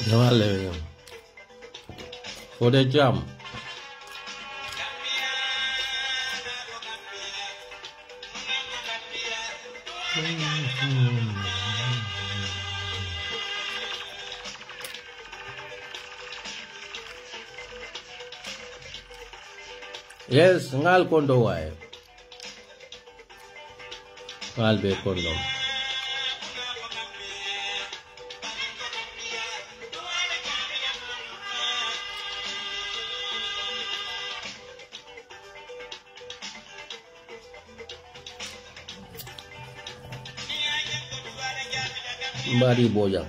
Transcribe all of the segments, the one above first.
Vale, for the jam. Yes, ngal kondo wae. Ngal be kondo. Mbari boja.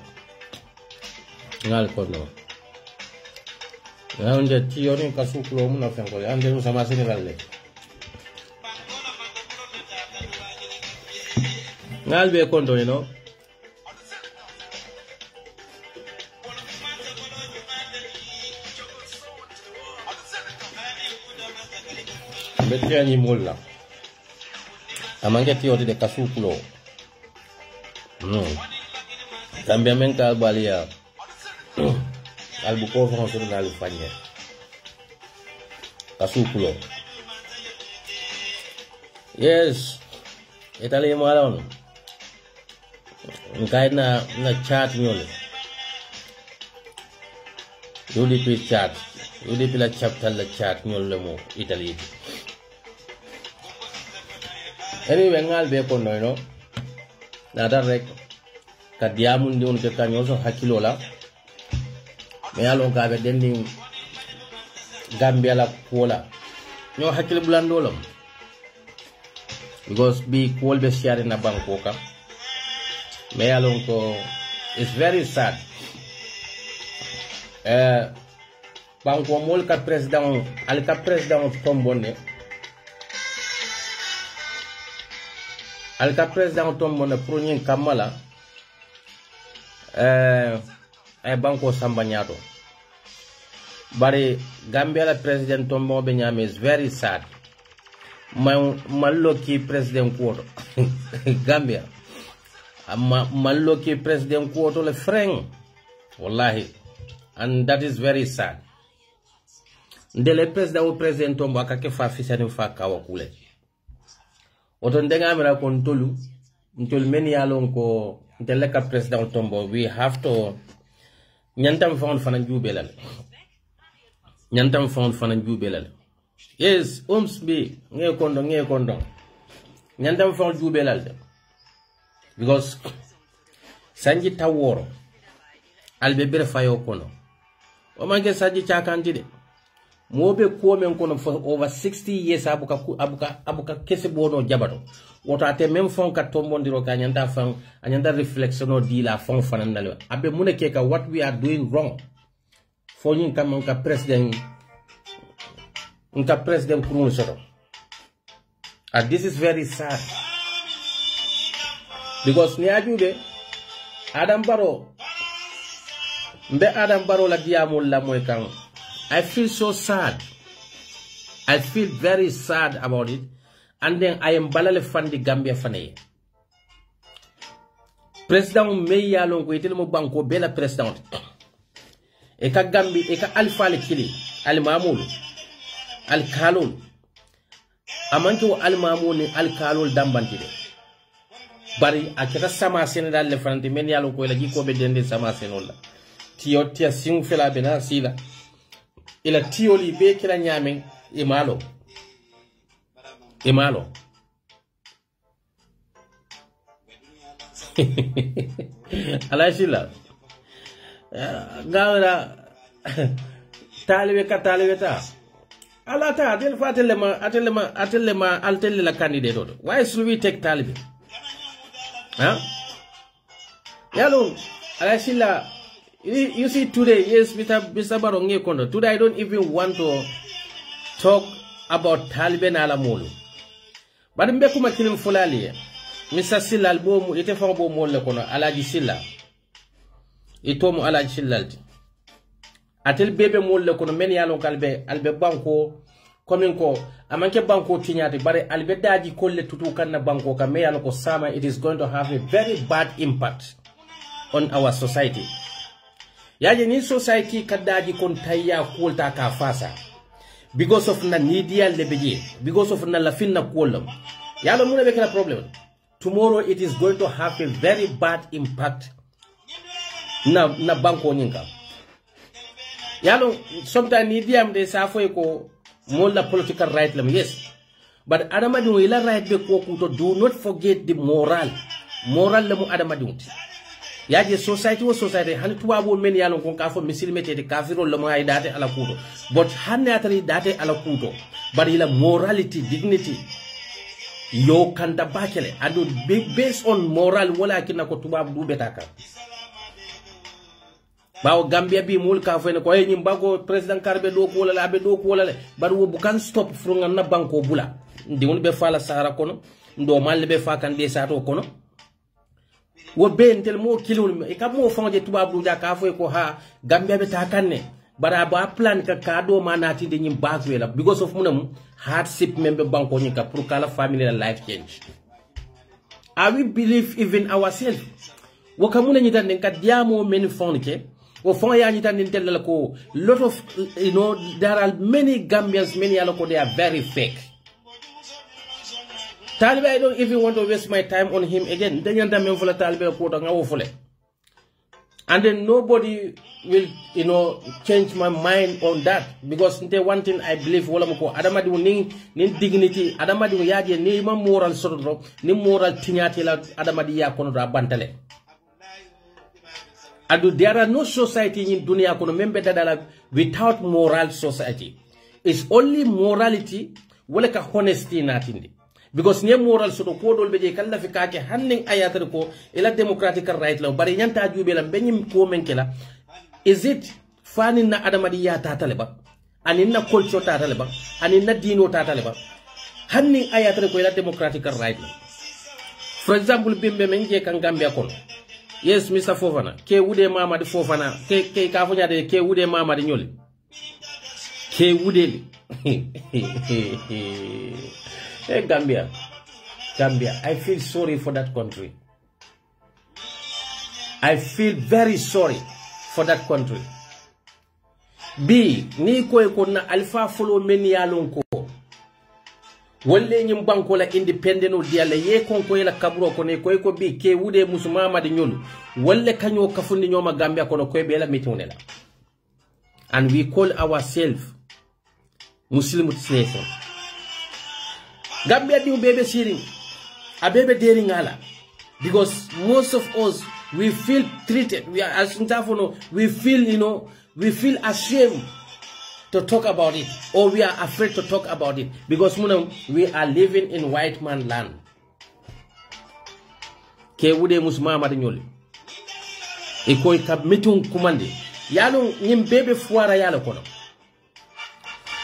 Ngal kondo. Ande tiyo ni kasuklo muna fenko. Ande usama Senegal le. Ngal be kondo, you know. Betia ni mola. Amange tiyo de kasuklo. Também men ka balia. Albuco français na Espagne. Kasuklo. Yes. Italy malon. Ngai na chat nyole. UDP chat. UDP la chapter la chat nyole mo Italy. Anyway, ngal be ko no no. Nada rek ka diamun di on ke kanyo so hakilo la. Me alon ka be dendi Gambia la kola. Nyo hakil bulandolam. Because be cool be share na banko ka. Me alon ko it's very sad. Banko mol ka president al ka president tombone. Al ka president tombone premier kamala banko sambanyato. Bari Gambia la president tombo be nyame is very sad. Malloki president kuoto Gambia malloki president kuoto le freng wallahi, and that is very sad. Ndele president tombo akake fa fisani fa kawa kule oto ndenga amira ko ntolu meni yalon ko ndele ka president tombo we have to nyantam found fana jubelal yes be nge kondo nyantam found jubelal because sanji taworo albe bere fayo kono o manke sanji chakanti de mobe ko men kono for over 60 years abuka kese bono jabato woto ate même fon ka tombondiro ka nyanda fan anyanda reflection o di la fon fanandale abe muneke ka what we are doing wrong for yin kam ka president kurun soto. And this is very sad because ni ajude Adam Barrow la diamol la moy kan. I feel so sad. I feel very sad about it. And then I am balale fandi Gambia fane. President Meya longo itele mo banko bela president. Eka Gambi eka Alpha le kili Al Mamul Al Kalul amanto Al Mamul Al Kalul dambantide. Bari aketa sama Senegal le fanti men yalo ko la jiko be dende sama Senola. Tiyo tia sing fela bena sila. Ila tioli be kila nyame imalo alashila gawra talibe ta alata adel fatelema altelle la candidate. Why should we take talibe yalo alashila. You see today, yes, Mr. Baronge Kondo. Today I don't even want to talk about Taliban alamolu. But mbeku makilim fulali. Mr. Silla albomu ite fango mole kono alaji Silla. Itomu alaji Silla. Atel bebe mole kono meni yalon kalbe albe banko kominko amanke banko tinyati bare albe daji kolle tutu kanna banko ka me yalon ko sama it is going to have a very bad impact on our society. yaje ni society kadaji kon tayya kulta ka fasa because of na media lebeje, because of na lafin na kuolam. Yalo muna be kala problem. Tomorrow it is going to have a very bad impact na banko nyinka. Yalo sometimes media am de safo ko mola political right lam, yes. But Adamadi ila right be ko kuto, do not forget the moral. Moral lamu Adamadi. Yaje society was society han tuwabo men yalon kon ka fo misilmete de kafiro lamu ay date ala kuto. But hanne atari date ala kuto. But ila morality, dignity yo kanda bakele adu based on moral wala kina ko tubabu du betaka. Bawo Gambia bi mul ka fene ko nyim bago president Karbe do ko wala abe do ko wala bar wo bukan stop frunga na banko bula ndi won be fala sahara kono ndo mal be fa kan de sato kono wo be entel mo kilul e kam mo fonje tubabu ja ka fo ko ha Gambia be ta kanne bara ba plan ka kado manati de nyim bagwe la because of munam hardship membe banko nyika pour kala family life change. I will believe even ourselves wo kamuna nyita den ka diamo men fonke o fon ya nyita den tel ko lot of there are many Gambians, many aloko, they are very fake. Taliban, I don't even want to waste my time on him again. And then nobody will, change my mind on that. Because the one thing I believe, Adamadi ni dignity, Adamadi yaje ni ma moral sodro, ni moral tinyati la Adamadi ya kono da bantale. And there are no society in dunia kono membe dadala without moral society. It's only morality, wala ka honesty natindi. Because nye moral soto ko dol beje kala fi kake hanning ayatar ko ila democratic right law bari nyanta jube la benyim ko menkela. Is it fani na Adamadi ya tataleba anin na culture tataleba anin na dino tataleba hanning ayatar ko ila democratic right law. For example, bimbe menje kan Gambia kono. Yes, Mr. Fofana, ke wude mama de Fofana, ke ka fonya de ke wude mama de nyoli. Ke wude Hey, Gambia, I feel sorry for that country. I feel very sorry for that country. B, ni ko na alpha follow meni yalonko. Wale nyim banko la independent o dia la ye konko la kaburo ko ne ko bi ke wude musumama de nyolu. Wale kanyo kafundi nyoma Gambia kono ko be la mitunela. And we call ourselves Muslim nation. Gambia di bebe siring, a bebe daring ala, because most of us we feel treated. We are as we feel we feel ashamed to talk about it, or we are afraid to talk about it because we are living in white man land. Ke wude musmama de nyoli. Iko ikamitung kumande. Yalo nyim bebe fuara yalo kono.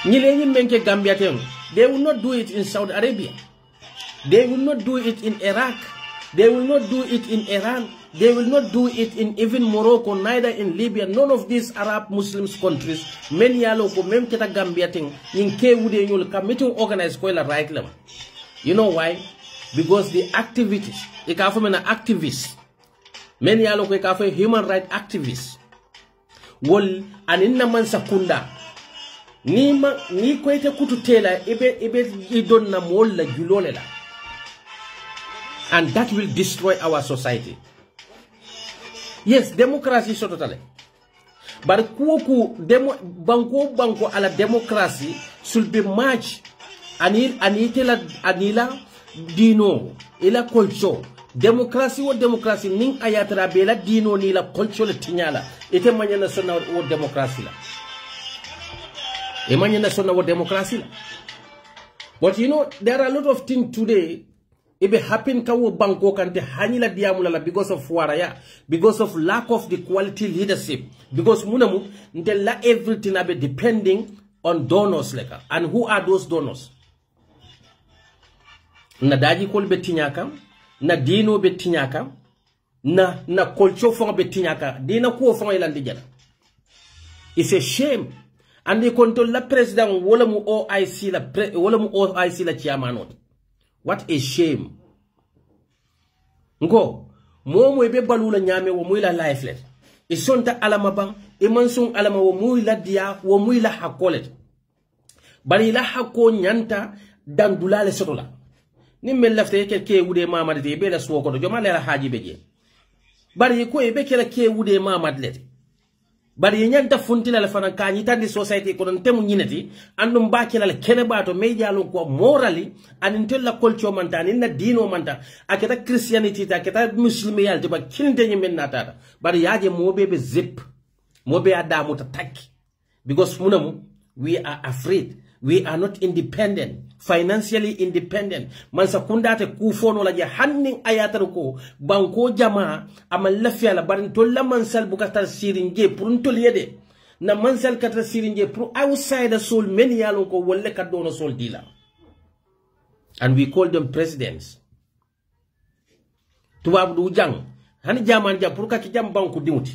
Nyile nyim menke Gambia tengo. They will not do it in Saudi Arabia. They will not do it in Iraq. They will not do it in Iran. They will not do it in even Morocco, neither in Libya. None of these Arab Muslims countries. Many yalo ko mem kita Gambia ting in ke wude nyul committee organize ko la right lam. You know why? Because the activities, ikafo mena activists. Many yalo ko ikafo human right activists. Wol aninna man sakunda. Ni ko ite kututela ibe idon na molla julolela. And that will destroy our society. Yes, democracy so totally. But banko ala democracy should be matched anila dino ila culture. Democracy or democracy ning ayatra bela dino ni la culture le tinyala. Ite manyana sona o democracy la. Emanya sona o democracy la. But there are a lot of things today. It happen kawo banko kante hanila diamula because of waraya, because of lack of the quality leadership, because munamu la everything abe depending on donors leka. And who are those donors? Na daji kol betinyaka, na dino betinyaka, na culture fong betinyaka, dina kuo fong ilandijana. It's a shame. And they control la president wala mu OIC la chairman. What a shame. Ngo, mo ebe balula nyame wo mo ila lifeless. isonta alama bang imansun alama wo muy la dia wo muy la hakolet bari la hakko nyanta dan dulale sotola ni mel lafte ke wude mamad de be la suwo ko joma la haji beje bari ko e be kala ke wude mamad let bari nyanta funtila la fana kanyi tandi society ko don temu nyinati andum bakela la kene bato me jalo ko morally anintel la culture mantani na dino manta aketa christianity ta aketa muslimi yalti ba kilinte nyimen natata bari yaje mobe be zip mobe adamu ta takki because munamu we are afraid. We are not independent, financially independent. Man sakunda te kufono la hanning ayatar ko banko jama amal lafia la barin tolla mansal bukata sirinje pruntol yede na mansal kata sirinje pro outside the soul many yalon ko wolle kadono soul dila. And we call them presidents. Tuwab du jang hani jaman ja pour ka ki jam banko dimuti.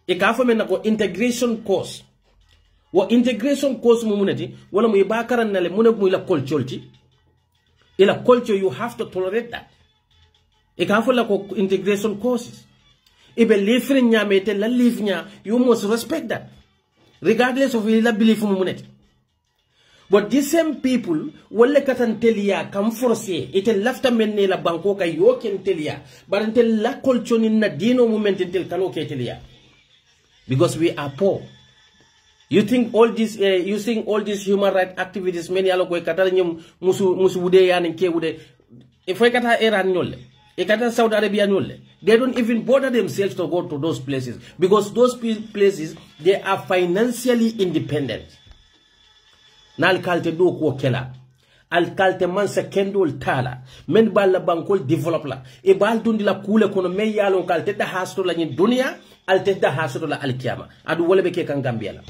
E ka fa men ko integration course. Wa integration course mumunati wala mu ibakaran nale muna mu ila culture ila culture you have to tolerate that e ka fola ko integration courses e be lifrin nyamete la lifnya you must respect that regardless of ila belief mumunati but these same people wala katan telia kam forcer ite lafta menne la banko kay yo ken telia barantel la culture ni na dino mumentel kano ke telia because we are poor. You think all these human rights activities many alo ko katala nyum musu wude yani ke wude e fay kata Iran nyolle e kata Saudi Arabia nyolle they don't even bother themselves to go to those places because those places they are financially independent. Nal kalte do ko kela al kalte man sa kendol tala men balla bankol develop la e bal dundi la kule kono me yalo kalte da hasto la nyi dunia al tedda hasto la al kiyama adu wala be ke kan Gambia la.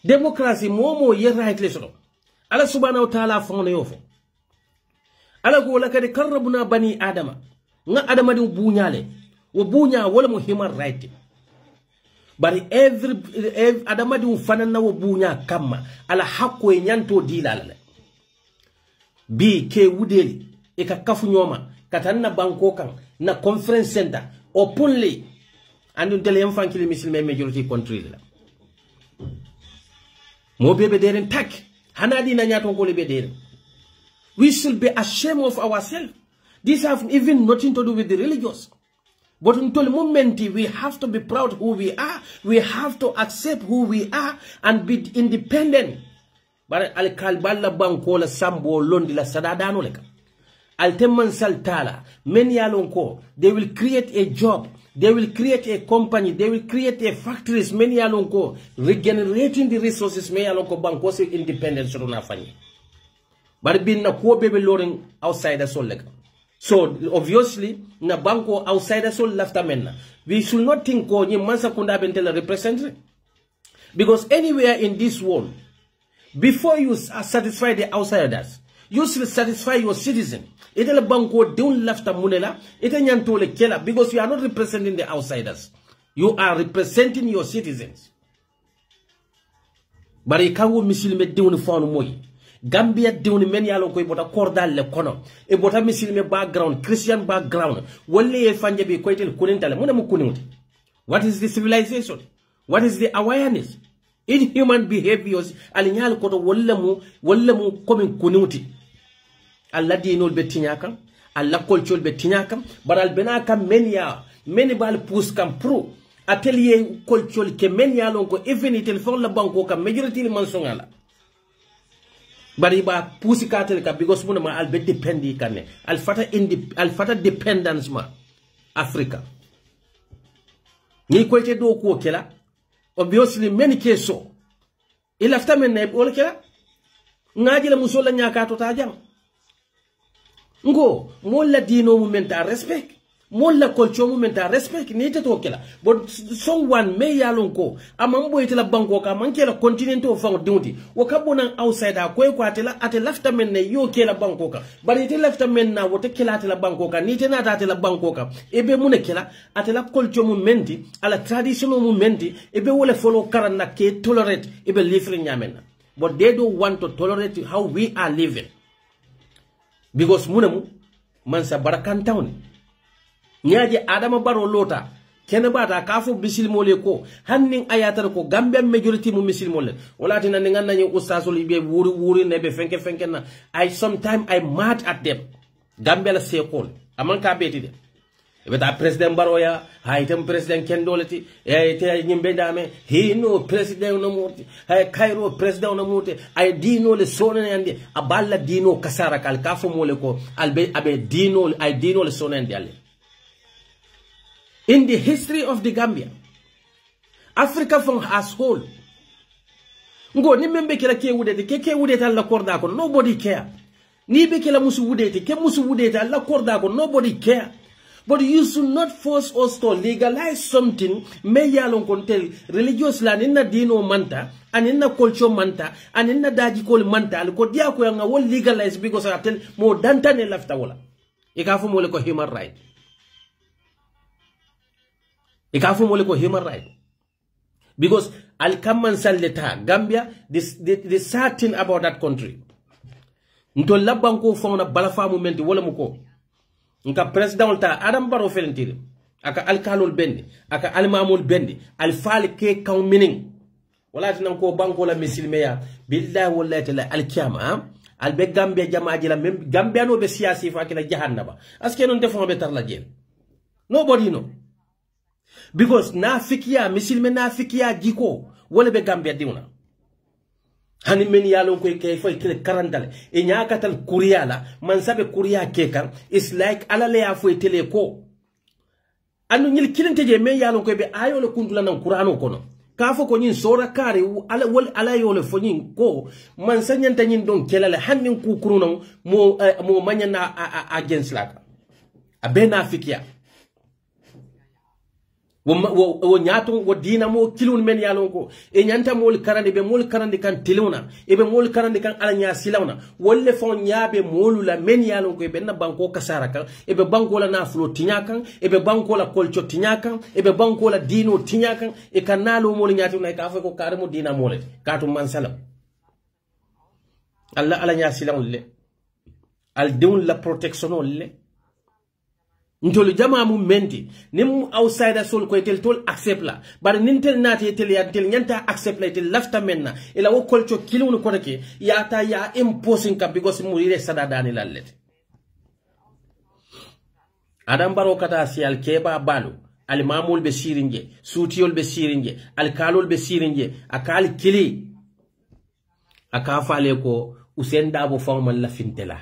Democracy momo ye right lesono ala subhanahu wa ta'ala fon yofo ala ko la kadi karrabuna bani adama nga adama di buñale wo buña wala mo human right bari every adama di fanana wo buña kamma ala hakko e nyanto dilala bi ke wudeli e ka kafu nyoma katanna banko kan na conference center openly andun tele yam fankili muslime majority country la mo bebe deren tak hanadi na nyaton ko le be deren. We should be ashamed of ourselves. This have even nothing to do with the religious. But until the moment we have to be proud who we are. We have to accept who we are and be independent. But al kalballa banko la sambo londi la sadadano leka. Al temman saltala men yalonko they will create a job. They will create a company. They will create a factories. Many alonko regenerating the resources. Many alonko banko se independence so na fani. But bin na ko bebe loring outside the soul leka. So obviously na banko outside the soul lafta menna. We should not think ko ni mansa kunda bentela representative. Because anywhere in this world, before you satisfy the outsiders, you should satisfy your citizen. It'll banko don't left a munela, it nyantole kela because you are not representing the outsiders. You are representing your citizens. Bari kawo misilme deuni fanu moyi. Gambia deuni meni alon ko ibota kordal le kono. Ibota misilme background, Christian background. Wale e fanje bi koitel kunintale. Muna mu kuninti. What is the civilization? What is the awareness? In human behaviors, alinyal koto wale mu komin kuninti. Allah dinol be tinyakam Allah culture be tinyakam baral benaka meni bal pus kam pro atelier culture ke menya lon ko even telephone la banko kam majority man songala bari ba pusi katel ka because muna ma al be dependi kanne al fata dependence ma Africa ni ko te do ko kela obviously many keso il afta men ne wala kela ngaji la musola nyaka to ta jam ngo molla dino mumenta respect molla culture mumenta respect ni te to kela but someone me yalon ko amambo itela banko ka mankela continent of fang diuti wo kabona outsider ko ko atela lafta men ne yo kela banko ka bari te lafta men na wote kela atela banko ka ni te na atela banko ka ebe mune kela atela culture mumenti ala traditional mumenti ebe wole follow karana ke tolerate ebe lifre nyamena but they don't want to tolerate how we are living. Because munamu mansa barakan town nyaje Adama Barrow lota kene bata kafu bisil mole ko hannin ayatar ko Gambian majority mu misil mole wala tina nganna ni ustazul ibe wuri ne be fenke na sometimes I mad at them Gambia la sekol aman ka beti de beta president Barrow ya haitem president kendoleti te nyimbe dame he no president no muti hay Cairo president no muti ay dino le sonane ande aballa dino kasara kal kafu mole ko albe abe dino ay dino le sonane alle. In the history of the Gambia, Africa from as whole, ngo ni membe kila ke wudete alla korda ko nobody care. Ni be kila musu wudete alla korda ko nobody care. But you should not force us to legalize something me yalon kon tel religious la ninna dino manta aninna culture manta aninna daji kol manta al ko dia ko nga wol legalize because atel mo dantane lafta wala e ka fu mo le ko human right. Ikafu mole ko human right because al kamman salleta Gambia the sad thing about that country nto labanko fawna balafa mumenti wala muko nka president ta Adam Barrow felentire aka alkalol bendi aka almamul bendi al fal ke kaw mining wala tan ko banko la misilmeya billahi wallahi ta'ala al kiyama al be Gambia jamaaji la même Gambia no be siyasi fa kila jahannaba aske non defon be tar la jel nobody know. Because na fikia misilme na fikia jiko wala be Gambia diuna hani men yalon ko kay fay kile karandale e nyaakatal kuriya la man sabe kuriya kekan is like alale ya fo tele ko anu nyil kilinte je men yalon ko be ayole kundula nan qur'ano kono ka fo ko nyin sora kare ala wal ala yole fo nyin ko man sanyanta nyin don kelale hannin ku kuruno mo manyana against laka abena fikia wo nyato wo dina mo kilun men yalon ko e nyanta mol karande be mol karande kan tiluna e be mol karande kan ala nya silawna wolle fon nyaabe molula men yalon ko e benna banko kasara kan e be banko la naflo tinyakan e be banko la kolcho tinyakan e be banko la dino tinyakan e kanalo mol nyato na ka fa ko karamo dina mole katu man salam alla ala nya silawle le al deun la protection le ntolu jama mu menti nim outsider sol ko tel tol accept la bar nintel nati tel ya tel nyanta accept la tel lafta menna ila wo kolcho kilunu ko dake ya ta ya imposing ka because mu ire sada dani lallet Adam Barrow kata si al keba balu al mamul be sirinje sutiol be sirinje al kalol be sirinje akal kili akafale ko Usain Dabo fawman la fintela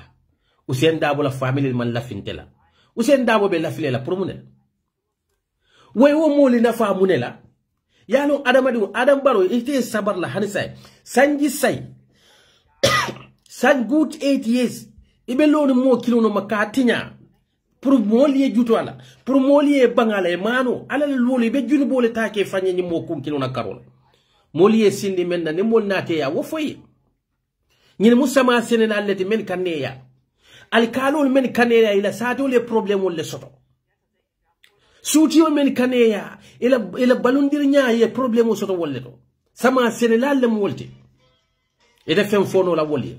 Usain Dabo la family man la fintela Usain Dabo be la file la pour munel way wo moli na fa munela yalo Adam Barrow ite sabar la hanisay sanji say san good 8 years ibe lonu mo kilono makatinya pour moli juto ala pour moli bangala e mano ala lolu be junu bole take fanye ni mo kum kilona karol moli sindi menna ni mol nate ya wo foyi ñine musama senen alleti men kaneya alkalol men kaneya ila sato le problème le soto suutiyo men kaneya ila balondir nya ye problème soto wolle to sama senen lalle mo wolte ede fem fono la wolle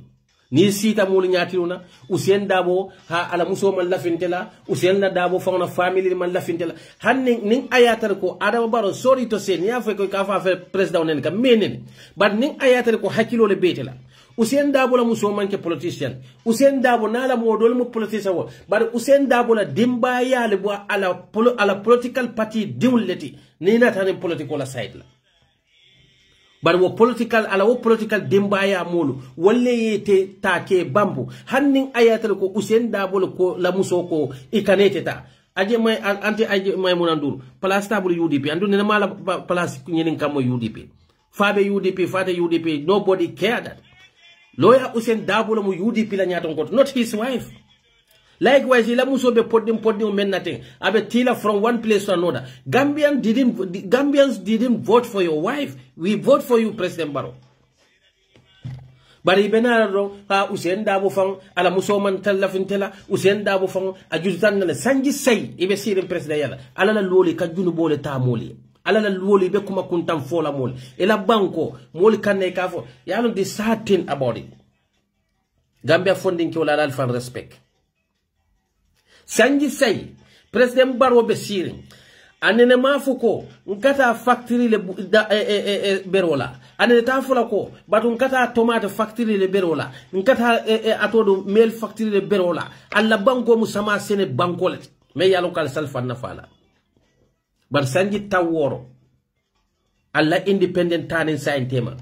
ni sita mul nyatiruna Usain Dabo ha ala muso man lafintela Usain Dabo fawna family man lafintela hanne ning ayatar ko Adama Barrow sorry to say ya fe ko ka fa fe president nen ka menen but ning ayatar ko hakilo le betela Usain Dabo la muso man ke politician Usain Dabo nala modol mo politician wo but Usain Dabo la dimba ya le bo ala political party diwleti ni na tan political la side la bar wo political ala wo political dimbaya molu wolle yete take bambu hannin ayatal ko Usain Dabo ko la muso ko ikanete ta aje may anti aje may munandur place table UDP andu ne mala place nyinin kam UDP fabe UDP fata UDP nobody cared that lawyer Usain Dabo la mu UDP la nyaton ko not his wife. Likewise, ila muso be poddim men nothing. Abe tila from one place to another. Gambians didn't vote for your wife. We vote for you, President Barrow. Bari benaro ha Usain Dabo fang ala muso man talla fintela Usain Dabo fang ajutan na sanji say ibe sirin president yala ala la loli ka junu bole ta moli ala la loli be kuma kuntam fola moli ila banko moli kanne ka fo yalo the sad thing about it. Gambia funding ki wala alfan respect. Sanji say President Barrow be siring anene mafuko nkata factory le berola anene tafula ko batu nkata tomate factory le berola nkata atodo mel factory le berola alla banko musama sene bankole me yalo kal salfa nafala bar sanji taworo alla independent tanin sain tema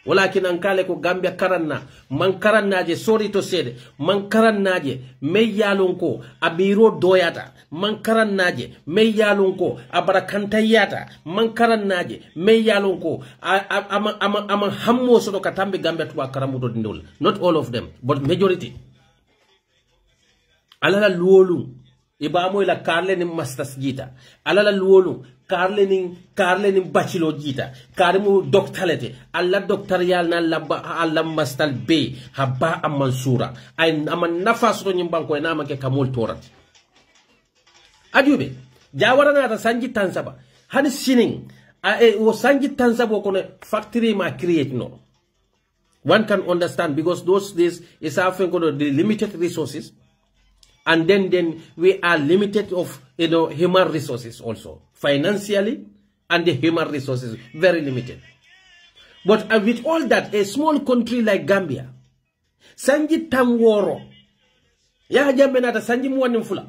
walakin an kale ko Gambia karanna man karannaje sori to sede man karannaje me yalon ko abiro doyata man karannaje me yalon ko abara kantayata man karannaje me yalon ko ama hammo so do katambe Gambia tuwa karamudo dindol. Not all of them but majority alala luolu ibamo ila karle ni masters jita alala luolu karle ni bachelor jita karimu doctorate alla doctorial na labba alla mastal be habba amansura ay aman nafas to nyimbanko na make kamol torat ajube jawarana ta sanji tansaba hani sinin wo sanji tansaba ko factory ma create no. One can understand because those days is often the limited resources. And then we are limited of human resources also. Financially and the human resources very limited. But with all that, a small country like Gambia, Sanji Tamworo, ya jambe nata Sanji muwanim fula.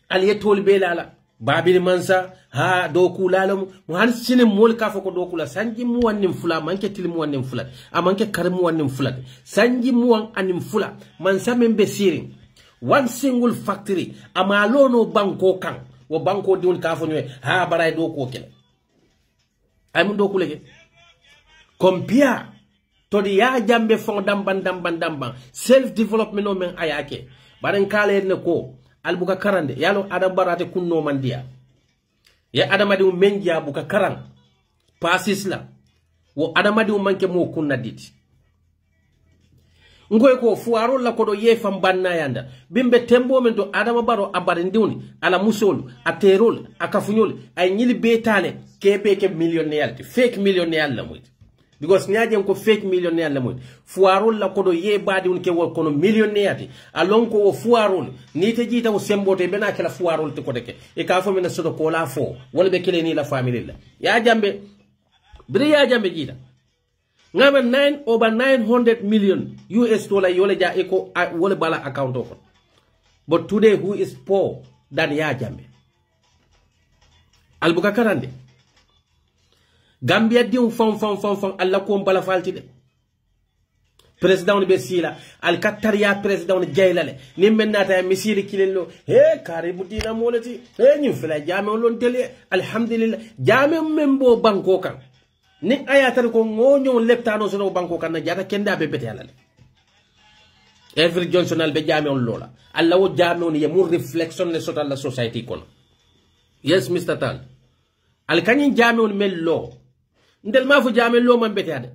Aliye tol belala, Babili Mansa, ha doku lalam, muhan sine mol kafo ko doku la Sanji muwanim fula, manke tili muwanim fula, amanke kare muwanim fula. Sanji muwan anim fula, mansa membe siring. One single factory, amalono banko kang, wo banko diun kafo nywe, ha baray doku okele. Aymun doku lege. Compare to the ya jambe fong damban, self-development no men ayake. Baren kale ne ko, albuka karande, yalo adam barate kunno mandia. Ya adamadi menja buka karang, pasisla, wo adamadi manke mo kunna diti. Ngoy ko fuaro la kodo ye fam banna yanda bimbe tembo men do adama baro abarindiuni ala musol aterol akafunyol ay nyili betale kebe ke millionaire fake millionaire la moy because nyaaje ko fake millionaire la moy fuaro la kodo ye badi un ke wol kono millionaire alon ko fuaro ni te jita o sembote bena kala fuaro te kodeke e ka fo men sodo ko la fo wala be kele ni la family la ya jambe bre ya jambe jita ngama 9 over 900 million US dollar yole ja eko wole bala account of. But today who is poor than ya jambe? Albuka karande. Gambia di un fon alla ko bala falti de. President be sila al kataria president jaylale ni mennata misiri kilello he karibu dina molati he ni fela jame on tele alhamdulillah jame membo banko kan ni ayatal ko ngonyo leptano so banko kan jata kenda be bete yalale every johnsonal be jame on lola alla wo jame on yemur reflection le sotal la society kono. Yes Mr. Tal al kanyin jame on mello ndel ma fu jame lo man bete ade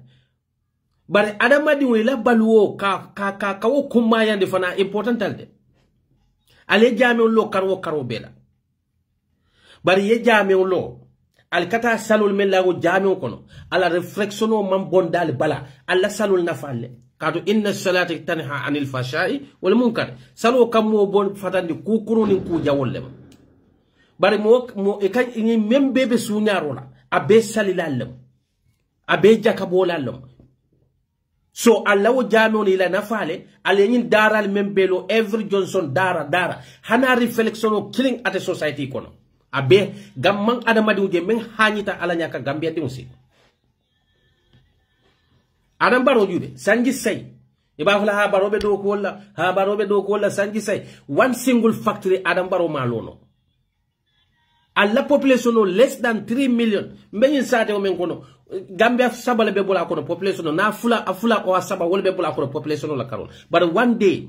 bare adamadi wala balwo ka wo kuma yande fana important alde ale jame on lo karo bela bare ye jame on lo al kata salul melago jame kono ala reflection o man bondal bala alla salul nafalle kadu inna salata tanha anil fashai wal munkar salo kam mo bon fatandi kukuru ni ku jawolle bare mo e kan ni membe be suñarola abe salilallam abe jakabolallam. So Allah wo jame on ila nafale ale nyin daral membelo every Johnson dara hana reflection o killing at a society kono abe gamman adamadi uje men hanyita ala nyaka Gambia dinsi adam baro jude sanji say iba fala ha barobe do ko wala sanji say one single factory adam baro malono alla population no less than 3 million mbenyin sate o men kono Gambia sabale be bola kono population na afula o saba wala be bola kono population la karol but one day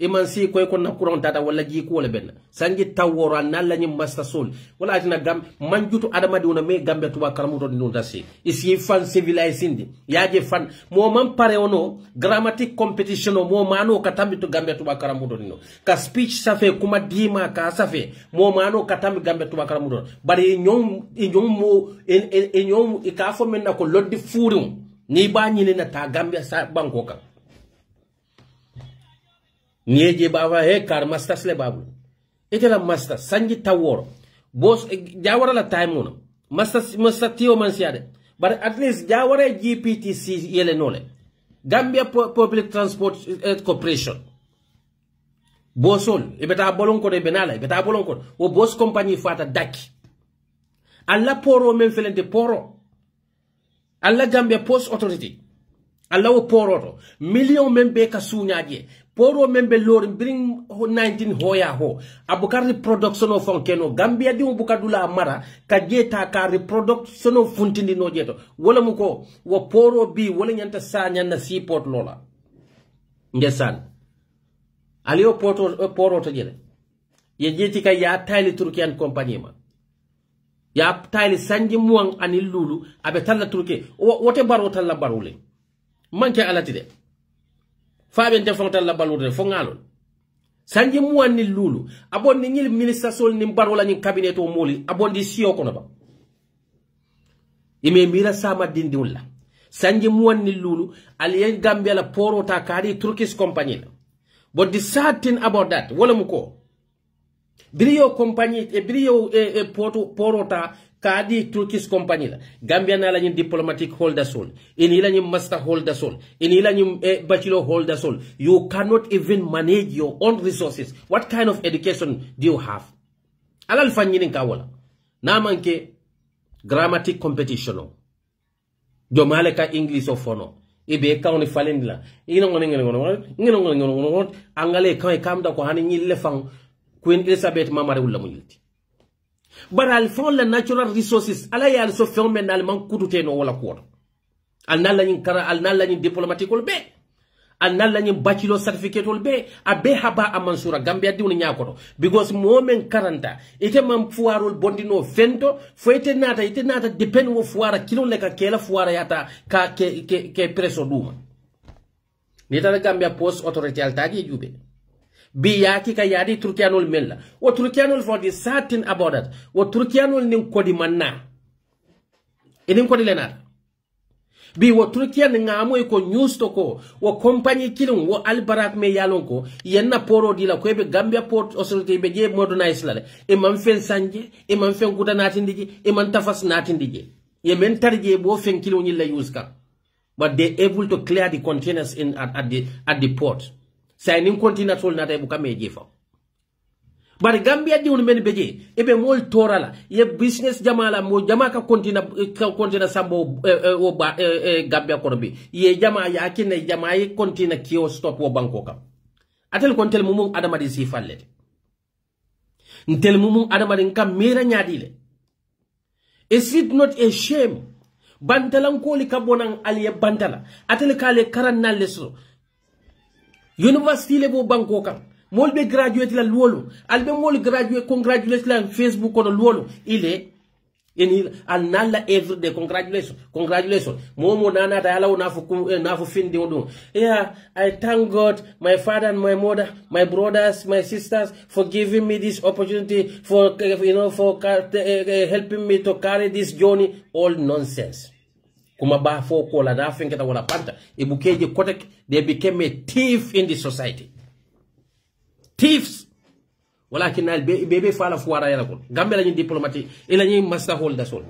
iman si koy kon na courant tata wala ji ko wala ben sanji taworo na la nyim masta sol wala atina gam manjuto adamadi wona me Gambia tuba karamu do non dasi isi fan civilizing yaje fan mo man pare ono grammatic competition mo mano katambi to Gambia tuba karamu do no ka speech safe kuma dima ka safe mo mano katambi Gambia tuba karamu do bari ñom ka fo men na ko loddi fuurum ni ba ñini na ta Gambia sa banko ka Nieje baba he kar mastas le babu ite la master sanji taworo boss jawara la time mono master tio man siade but at least jawara GPTC yele nole Gambia Public Transport Corporation bosol ibeta bolon ko de benala ibeta bolon ko wo boss company fata daki alla poro men felente poro alla Gambia Post Authority alla wo poro million men be ka suñaje poro men be lor bring 19 hoya ho abukar production of fonkeno Gambia di bukadula mara ka jeta ka reproduction of funtindi no jeto wala muko wo poro bi wala nyanta sa nyanna seaport lola ndesan aliyo poro to jele ye jeti ka ya tayli Turkian company ma ya tayli sanji muang anil lulu abe talla Turki wote baro talla barule manke alati de faben te fontal la balure fo ngalol sanji muang ni lulu abon ni nyil ministre sol ni barola ni cabinet o moli abon di sio kono ba ime mira sama dindiulla sanji muang ni lulu aliyen Gambia la poro ta kari Turkish company la. But the sad thing about that, wala muko. Brio company, brio porota kadi Turkish company la. Gambia na la nyi diplomatic holder soul. Inila nyi master holder soul. Inila nyi bachelor holder soul. You cannot even manage your own resources. What kind of education do you have? Alal fanyini kawala. Namanke grammatic competition. Jomale ka English of fono. Ibe kawni falendila ngino angale kay kamda ko hani nyille fang Queen Elizabeth mamare wala munyilti baral fon la natural resources ala yal so fermen al man kudute no wala ko al nalla nyin kara al nalla nyin diplomatique be al nalla nyin bachelor certificate be abe haba amansura Gambia diwni nyakoto because momen karanta ite man fuarol bondino fento fo ite nata depend wo fuara kilo le ka kela fuara yata ka ke preso duma ni tara Gambia Post Authority al tagi jube bi yaki ka yadi Turkianol mella wo Turkianol for the certain about that wo Turkianol nin kodi manna inin kodi lenata bi wo Turkian ngamo ko news to ko wo company kilun wo albarak me yalon ko yenna poro dila ko be Gambia Port Authority be je modernize la e man fen sanje e man fen guda natindiji e man tafas natindiji ye men tarje bo fen kilun yilla use ka but they able to clear the containers in at the port signing container tol nata e bu kame jefa bari Gambia di un men beje ebe mol torala ye business jamala mo jamaka kontina sambo Gambia kono bi ye jama ya kine jama ye kontina kio stop wo banko kam atel kontel mumum adama di sifallete ntel mumum adama din kam mira nyadile is it not a shame bantalan ko li kabonan aliye bantala atel kale karan leso university level banko kam mol be graduate la luolu albe mol graduate congratulate la Facebook kono luolu ile eni al nalla everyday congratulations momo nana ta yala nafu findi odo yeah I thank God my father and my mother my brothers my sisters for giving me this opportunity for helping me to carry this journey. All nonsense kuma ba fo ko la da fenketa wala panta e bukeje kotek they became a thief in the society. Thieves. Walakin al bebe fala fuara yala ko. Gambia la diplomatie e la ñi master holder sol.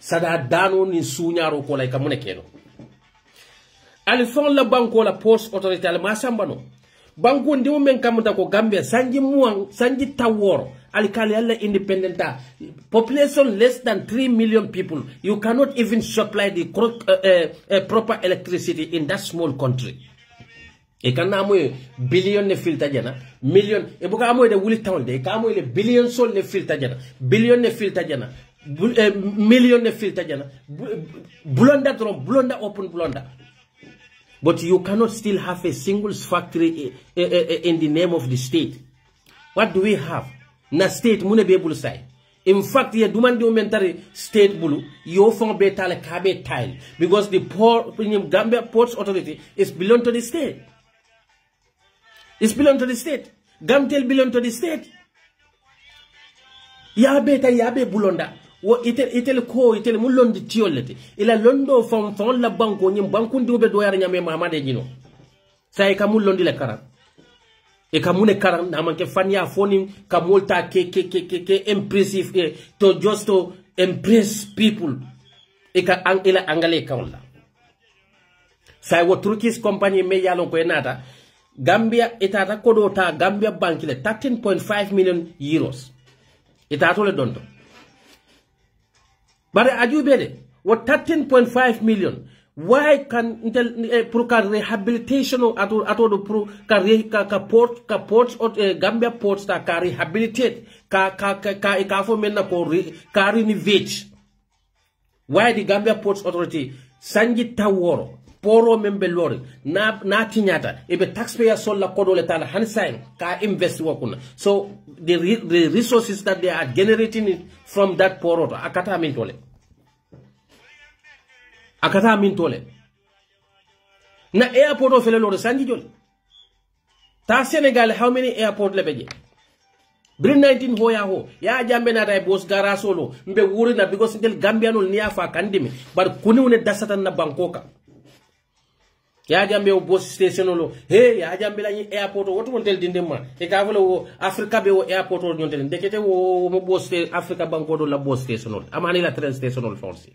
Sada dano ni suñaro ko lay kamune keno. Al fon la banko la Post Authority al masambano. Banko ndiwo men kamuta ko Gambia sanji muang sanji taworo al kali alla independenta population less than 3 million people. You cannot even supply the proper electricity in that small country. E kana amoy billion ne filta jana million e buka amoy de wuli tawde e ka amoy le billion sol ne filta jana billion ne filta jana million ne filta jana blonda open blonda, but you cannot still have a single factory in the name of the state. What do we have na state mune be bulu say? In fact, ye dumandi umentari state bulu yo fon be tale kabe tile because the Gambia Ports Authority is belong to the state. It's belong to the state. Gamtel belong to the state. Yabe bulonda. Wo itel mulondi tiolete. Ila londo fon la banko nyim banko ndi ube doyar nyame mamade jino. Sai ka mulondi le kara. e ka mune karam na manke fanya phone ka molta ke impressive to just to impress people e ka ila angale kawla sai wo Turkish company me yalon ko enata Gambia itata kodota Gambia bank le 13.5 million euros itato le donto bare ajubede what 13.5 million why can pour rehabilitation ato do pour port Gambia port ta ka rehabilitate ka fo menna ko ka renovate why the Gambia Ports Authority sanji taworo poro membe lori na tinyata ebe taxpayer sol la kodo le tala hansain ka invest wakuna so the resources that they are generating from that poro akata min tole na airport of fele lori sanji jol ta Senegal how many airport le beje Brin 19 hoya ho ya jambe na tay boss gara solo mbe wuri na because del Gambianol niya fa kandimi bar kuniwne dasatan na bankoka ya jambe o boss station lo he ya jambe la ni airport woto won tel dindema e ka wala wo Africa be wo airport o nyontel ndekete wo mo boss Africa banko do la boss station amani la train station force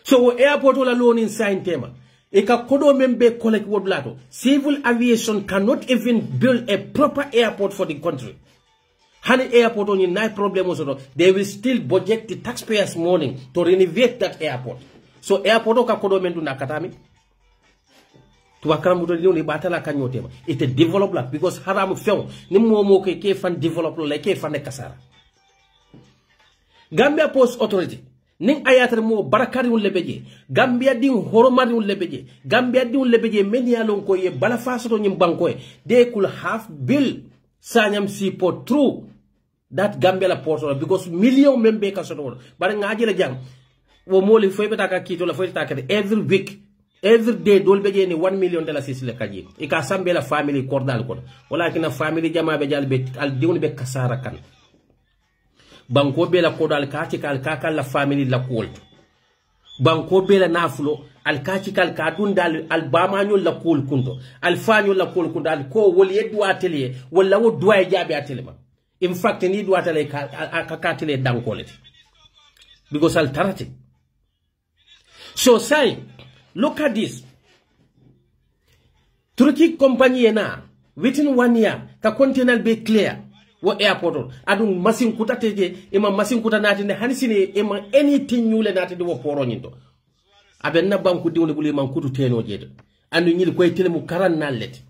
so wo airport la lo ni sign tema Eka kodo membe collect wodlato. Civil aviation cannot even build a proper airport for the country. Hani airport on nine problem also. They will still budget the taxpayers' money to renovate that airport. So airport oka kodo mendu nakatami. Tuwakaramu do ni batala kanyotema. It develop la because haramu film ni momo ke fan develop la ke fan kasara. Gambia Post Authority ning ayatar mo barakari un lebeje Gambia din horomari un lebeje Gambia din un lebeje menialon ko ye bala faso nyim banko they could have built sanyam seaport through that Gambia la port because million membe ka soto bar ngaji la jang wo moli foy beta ka kito la foy ta every week every day dol beje ni 1 million de la sisile kaji e ka sambe la family kordal ko wala kina family jama be jal be al diwni be kasara kan banko be la kodo alkati kal kakal la family la kolto banko be la nafulo alkati kal ka dundal albama nyol la kol kunto alfanyo la kol kunto al ko wol yeddu atelier wala wo doy jabe atelema in fact ni do atele ka atelier dankolete because al tarate so say look at this Turkey company na within 1 year ka container be clear wo airport adun masin kutateje ima masin kutanati ne hanisine ima anything nyule natide wo poro nyinto abenna banku diwne buli man kutu teno jedo andu nyil koy telemu karan nallet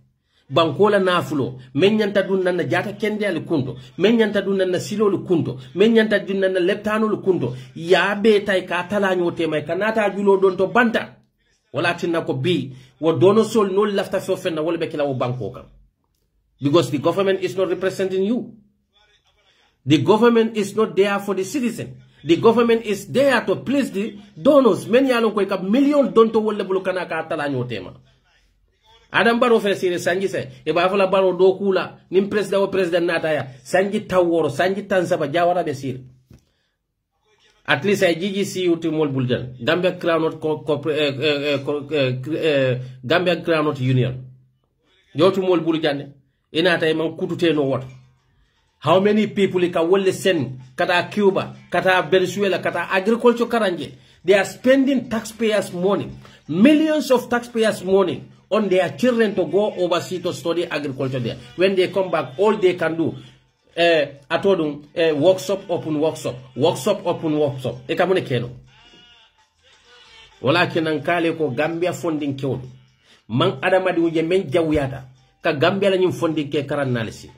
banko la nafulo menyanta dun nan jata kende al kunto menyanta dun nan silo lu kunto menyanta dun nan leptano lu kunto ya be tay ka tala nyote may kanata julo don to banta wala tinna ko bi wo dono sol no lafta fo fenna wala be kila wo banko kam. Because the government is not representing you. The government is not there for the citizen. The government is there to please the donors. Many along ko ka million donto wolle bulu kana ka tala nyotema. Adam Barrow fe sire sanji se e ba fala Barrow do kula nim president o president nata ya sanji taworo sanji tansaba jawara be sire. At least I GGC uti mol buljan. Gambia Groundnut Union. Yotu mol buljan. Inata man kutute no what. How many people ka wolle sen kata Cuba, kata Venezuela, kata agriculture karanje. They are spending taxpayers' money, millions of taxpayers' money on their children to go overseas to study agriculture there. When they come back, all they can do atodum workshop open workshop, workshop open workshop. Ekamune keno. Wala kenan kale ko Gambia funding kewdu. Man adamadi uje men jawiyata. Ka Gambia la nyum fondi ke karan nalisi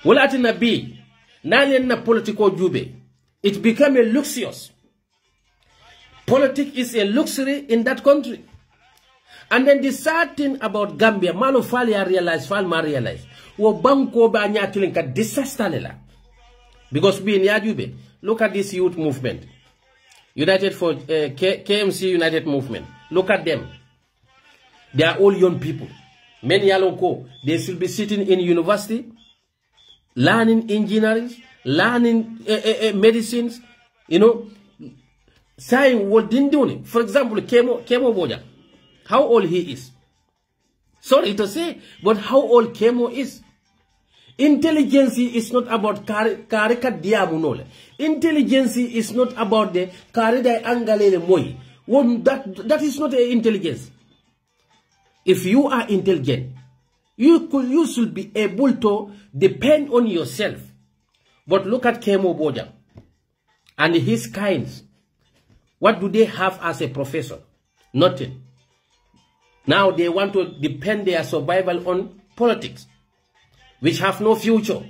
wala atina bi nalen na politiko jube it became a luxurious politics is a luxury in that country and then the sad thing about Gambia malo fali ya realize wo banko ba nyatilin ka disaster lela because bi ya jube look at this youth movement United for KMC United movement look at them. They are all young people. Many Yalonko, they should be sitting in university, learning engineering, learning medicines, you know, saying what didn't do it. For example, Kemo Boja. how old he is. Sorry to say, but how old Kemo is. Intelligence is not about karika diamunole. Intelligence is not about the karida angalele moi. That is not intelligence. If you are intelligent, you should be able to depend on yourself. But look at Kemo Bojang and his kinds. What do they have as a profession? Nothing. Now they want to depend their survival on politics, which have no future.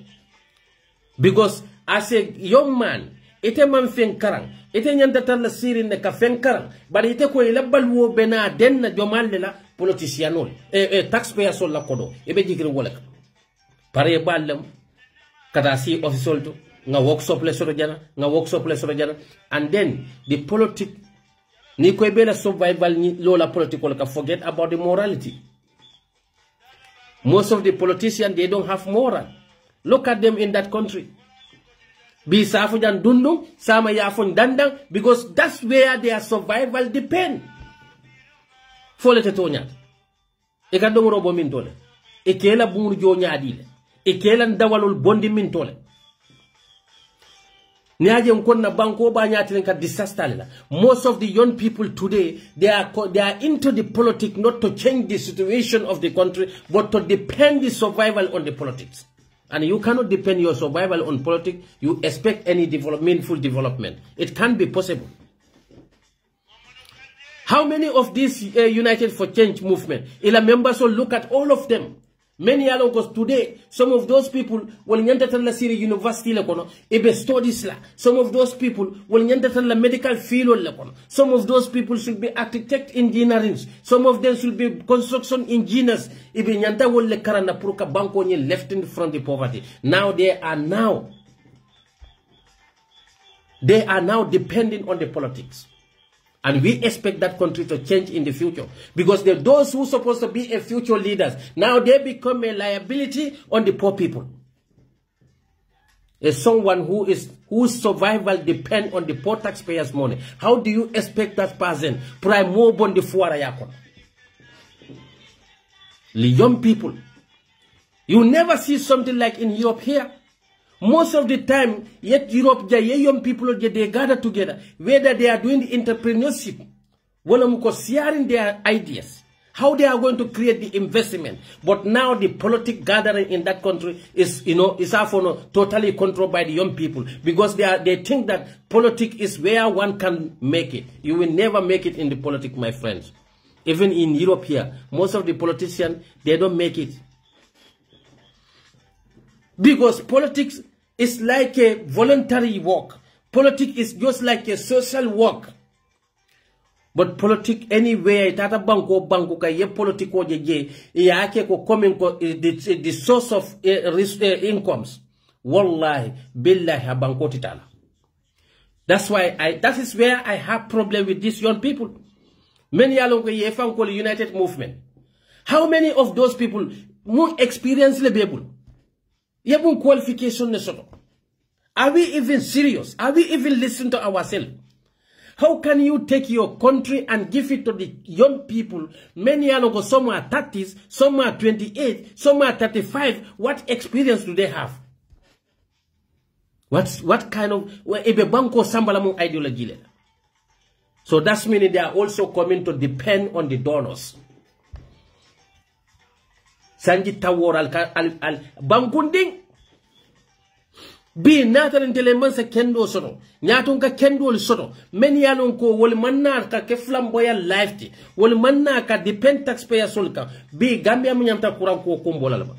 Because as a young man, ite man fen karang, ite nyanta tan la sirin ne ka fen karang, but ite ko ilabal wo bena den na jomal la politicianol, taxpayer sol la kodo, ebe jikir wolek. Pare balam, kada si official to, nga workshop le soro jana, and then the politic, ni ko ebe la survival ni lola political ka forget about the morality. Most of the politicians, they don't have moral. Look at them in that country. Bi safujan dundung, sama yafun dandang, because that's where their survival depend. Fole te tonyat. Eka dong robo min tole. Ekela bungur jo nyadile. Ekela ndawalul bondi min tole. Niaje mkonna banko ba nyati ka disaster la. Most of the young people today, they are into the politics not to change the situation of the country, but to depend the survival on the politics. And you cannot depend your survival on politics. You expect any meaningful development. It can't be possible. How many of these United for Change movement? Ila members will look at all of them. Many alongos today, some of those people will nyantatan la siri university la kono, ebe studies la. Some of those people will nyantatan la medical field la kono. Some of those people should be architect engineering. Some of them should be construction engineers. Ebe nyanta wole karana puruka banko nye left in from the poverty. Now they are now depending on the politics. And we expect that country to change in the future. Because those who are supposed to be a future leaders, now they become a liability on the poor people. As someone whose survival depends on the poor taxpayers' money, how do you expect that person prime more on the fuara yakon? The young people. You never see something like in Europe here. Most of the time, yet Europe, the young people, they gather together, whether they are doing the entrepreneurship, sharing their ideas, how they are going to create the investment. But now the politic gathering in that country is, totally controlled by the young people, because they think that politics is where one can make it. You will never make it in the politics, my friends. Even in Europe here, most of the politicians, they don't make it. Because politics is like a voluntary work. Politics is just like a social work. But politics anywhere, tata banko ka ye politiko je ya ake ko coming ko the source of incomes. Wallahi, billahi banko titala. That's why that is where I have problem with these young people. Many along ko ye fan ko United Movement. How many of those people more experienced le people? Yabun qualification nesoto. Are we even serious? Are we even listening to ourselves? How can you take your country and give it to the young people? Many are some are 30s, some are 28, some are 35. What experience do they have? What kind of banko sambalamu ideology? So that's meaning they are also coming to depend on the donors. Sanji tawor al bankunding bi natan teleman sa kendo soto nyaton ka kendo soto men yalon ko wol manna ka ke flamboyal life ti wol manna ka depend taxpayer solka bi Gambia mu nyanta kuran ko kumbola la ba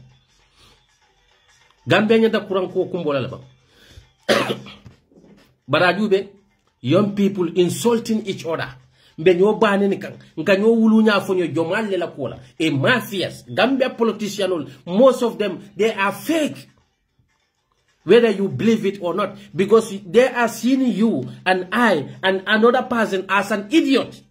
Gambia nyanta kuran ko kumbola la ba barajube young people insulting each other. Benyo bani kan nkanyo wulunya fonyo jomalle la kola e mafias Gambia politicians, most of them they are fake, whether you believe it or not, because they are seeing you and I and another person as an idiot.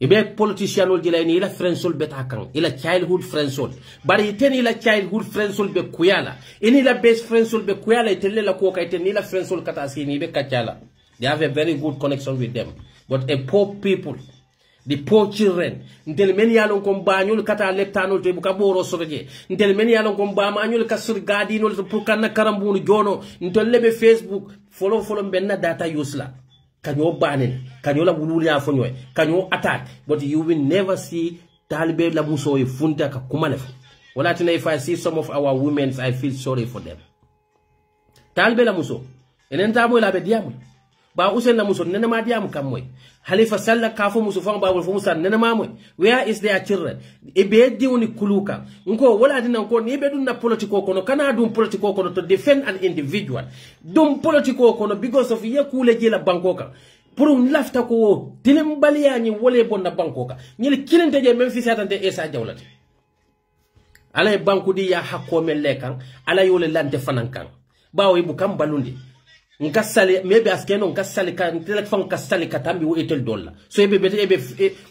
Ibe politician ol jila ni ila friendsol betakan ila childhood friendsol bari iten ila childhood friendsol be kuyala ini la best friendsol be kuyala itelle la ko ka iten ila friendsol kata sini be kachala. They have a very good connection with them. But a poor people, the poor children. Ntel men yalon ko bañul kata leptanol to buka boro sotoje. Ntel men yalon ko bamañul kasur gadinol to pour kanna karambunu jono. Ntel lebe Facebook follow benna data usela. Kanyo banen, kanyo la bululi afonyoy, kanyo attack, but you will never see talibe la muso e funta ka kumalef. Wala tina if I see some of our women, I feel sorry for them. Talibe la muso, enenta mo la be diamu. Ba usen la muso nena ma diamu kamoy. Halifa Sallah kafo muso fang ba wol fo musa nena ma moy. Where is their children? E be diwni kuluka. Nko wala dina nko ni be dun na politiko kono kana dum politiko kono to defend an individual. Dum politiko kono because of ye kule jela bankoka. Pour lafta ko tilim baliya ni wole bonna bankoka. Nyil kilente je même fi satante Essa Jawlati. Ala banku di ya hakko men lekan, ala yole lante fanankan. Bawo ibu kam balundi. Nkasali maybe askeno nkasali ka telefon kasali katambi wo etel dolla so ebe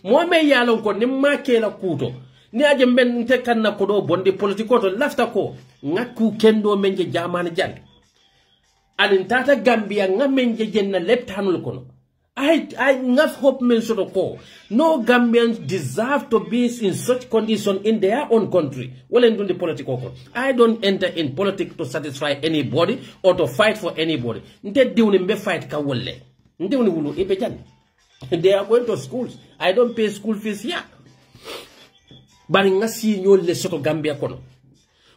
mo me yalon ko nimma kela kuto ni aje ben te kanna ko do bonde politiko to lafta ko ngakku kendo menje jamana jang alin tata Gambia ngamenje jenna leptanul kono I ngaf hope men soto ko no Gambians deserve to be in such condition in their own country. Well, in the political, I don't enter in politics to satisfy anybody or to fight for anybody. They fight kawole. They are going to schools. I don't pay school fees here. But ngasi nyo le soto Gambia kono.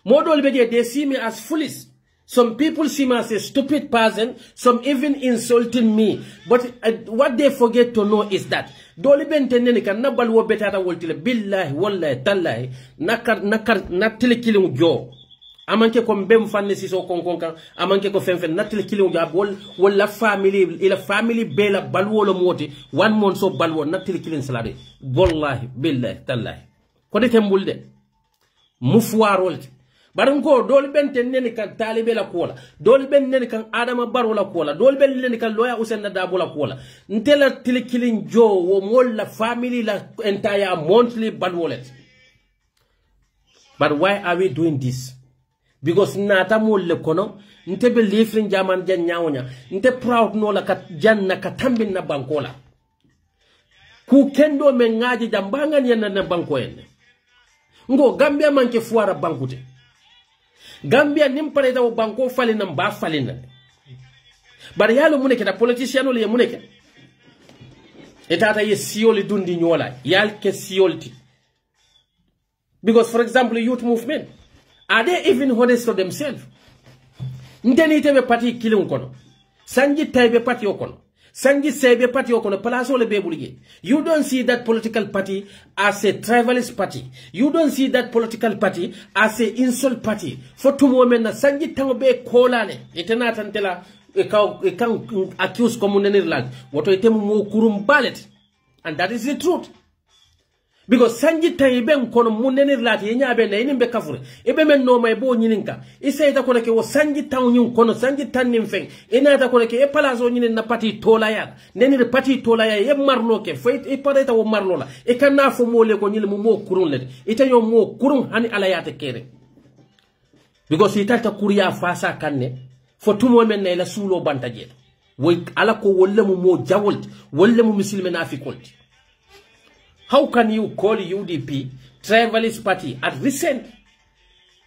Modol beje they see me as foolish. Some people see me as a stupid person, some even insulting me. But what they forget to know is that doli bente nene kan nabal wo betata woltile billahi wallahi tallahi nakar killing jo. Amanke ko mbem fanne siso konkonkan amanke ko fenfen natile killing jo wala family ila family bela balwo lo moti 1 month so balwo natile killing salade wallahi billahi tallahi ko de tembulde mufwarolti Baranko dol ben tenene kan talibe la kola dol ben nene kan Adama Barrow la kola dol ben nene kan Lawyer Ousainou Darboe la kola ntela tilikilin jo wo mol la family la entire monthly bad wallet. But why are we doing this? Because nata mol le kono nte be lifrin jaman jan nyawonya nte proud no la kat janna katambin na bankola ku kendo me ngaji jambanga nyenna na banko enne ngo Gambia manke fuara bankute Gambia nimpare da banko falina mba falina. Bari yalo muneke da politician ole muneke. Etata ye sioli dundi nyola. Yal ke siolti. Because for example, youth movement, are they even honest to themselves? Nteni tebe party killing kono. Sanji tebe party okono. Sanji sebe party okono palaso le bebulige. You don't see that political party as a tribalist party. You don't see that political party as a insult party. For two women na sanji tango be kolane. Etena tantela kan accuse community land. Woto etemu mo kurum ballet. And that is the truth. Because sanji taibe mkono munenir lati yenya be na inimbe kafure ebe men no mai bo nyininka isa ita kone ke wo sanji taw nyun kono sanji tannim feng ina ita kone ke e palazo nyinin na pati tola ya nenir pati tola ya e marlo ke fo e pareta wo marlo la e kana fo mole ko nyil mo kurun le ita yo mo kurun hani ala yata kere because ita ta kuriya fasa kanne fo tumo men na la sulo bantaje wo ala ko wolle mo jawolt wolle mo muslime nafikolti. How can you call UDP tribalist party at recent?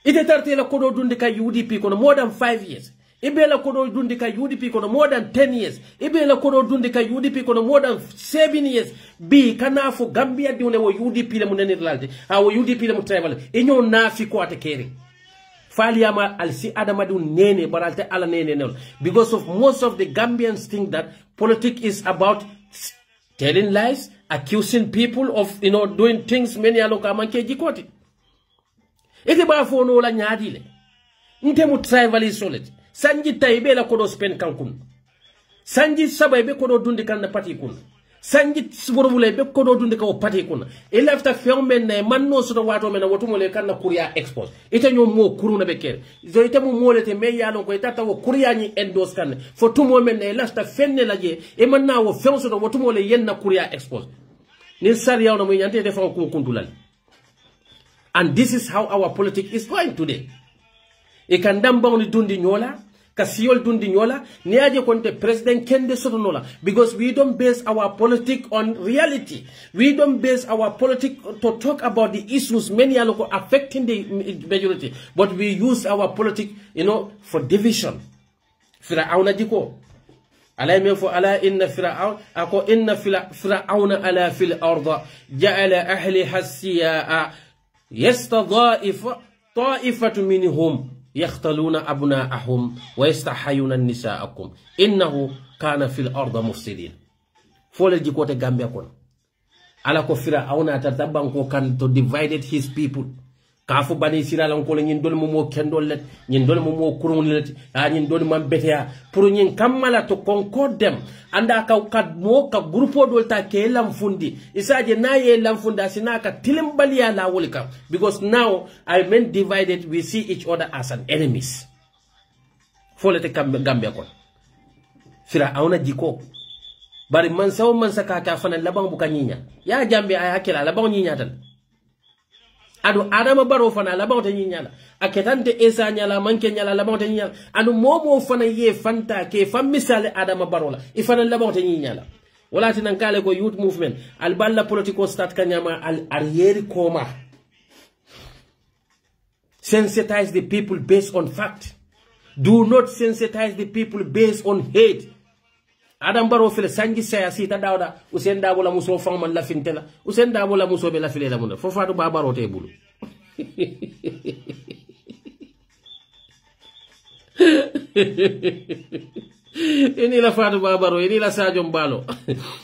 Ite tarte la kodo dundika UDP kono more than 5 years. Ibe la kodo dundika UDP kono more than 10 years. Ibe la kodo dundika UDP kono more than 7 years. Bi kana fo Gambia diune wo UDP le munenir lalde. Wo UDP le mu tribal. Inyo nafi ko atekere. Fali ama alsi adamadu nene baralte ala nene nol. Because of most of the Gambians think that politics is about telling lies, accusing people of, doing things many aloka manke jikoti. Ite ba fo no la nyadile. Nte mu tribalist solid. Sanji taibe la kodo spend kankun. Sanji sabaibe kodo dundi kan na pati kun. Sanji suborobule be kodo dundi ka o pati kun. E lafta fermen na man no so wato mena wotu mole kan na Korea expose. Ite nyo mo kuruna be kere. Zo ite mo mole te me yalon ko itata wo Korea ni endorse kan. Fo tumo men na lafta fenne la je e man na wo ferso so wotu mole yen na Korea expose. Ni sari yaw na mo yante defan ko kundulal. And this is how our politics is going today. E kan damba on dundi nyola Kasiol dundi nyola, niaje konte president kende sotonola. Because we don't base our politics on reality. We don't base our politics to talk about the issues many are affecting the majority. But we use our politics, for division. Fir'auna diko. Ala menfo ala inna fir'aun ako inna fir'auna ala fil arda ja'ala ahliha siyaa yastadha'if ta'ifatu minhum يختلون أبناءهم ويستحيون نساءكم إنه كان في الأرض مفسدين فول الجيكوتة غامبيا كون على كفرة أونا تتبان كو كان to divided his people كافو بني سيرا لان كول نين دول مومو كندول لت نين دول مومو كرون لت نين دول مان بيتيا pour نين كمالا to concord them anda ka kad mo ka grupo dol ta ke lam fundi isaje na ye lam funda sinaka tilimbaliya la wolika because now I mean divided we see each other as an enemies folete gambia kon fira awna jiko bari man saw man saka ka fana labang buka nyinya ya jambe ay hakila labang nyinya tan adu adama baro fana labang ta nyinya la aketante esa nyala manke nyala labang ta nyinya adu momo fana ye fanta ke fam misale adama baro la ifana labang ta nyinya la wala tinan kale ko youth movement al balla political start kanyama al arriere koma sensitize the people based on fact. Do not sensitize the people based on hate. Adam Baro fele sangi saya sita dawda usen dabo la muso fangman la fintela usen dabo la muso be la file la munda fo fatu ba baro te bulu ini la fatu ba baro ini la Sadio Mbalo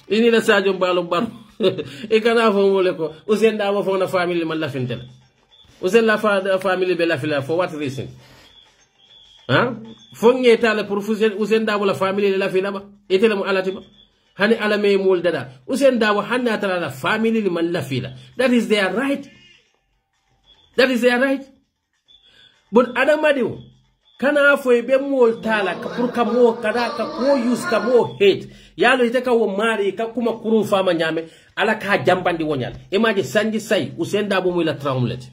ini la Sadio Mbalo baro e kana fo mole ko usen dabo fo na family man la fintela usen la family be la file for what reason? Fonge tala pour usen dabo la family la fila ba etele mu alati ba hani alame mul dada usen dabo hanna tala la family li man la fila that is their right but adamadiwo kana fo be mul tala ka pour ka mo kada ka ko use ka mo hate yalo ite ka wo mari ka kuma kurun fama nyame ala ka jambandi wonyal imaje sanji sai usen dabo mu la traumlet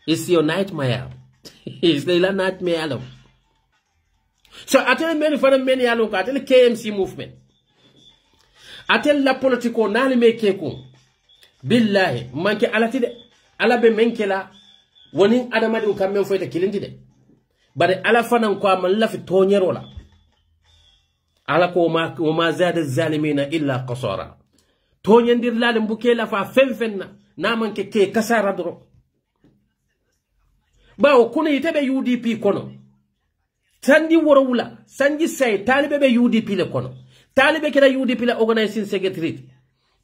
is your nightmare. Is the nightmare alone. So I tell many alone, I tell KMC movement. I tell la politico nali me keku. Billahi, manke alatide, alabe menkela, warning adamadi ukamel for the killing today. But the alafana kwa malafi tonyerola. Alako umazad zalimina illa qasara. Tonyendir la mbukela fa femfenna, na manke ke kasara dro. Bawo kuna yitebe UDP kono sandi worowula sanji say talibe be UDP le kono talibe keda UDP la organizing secretary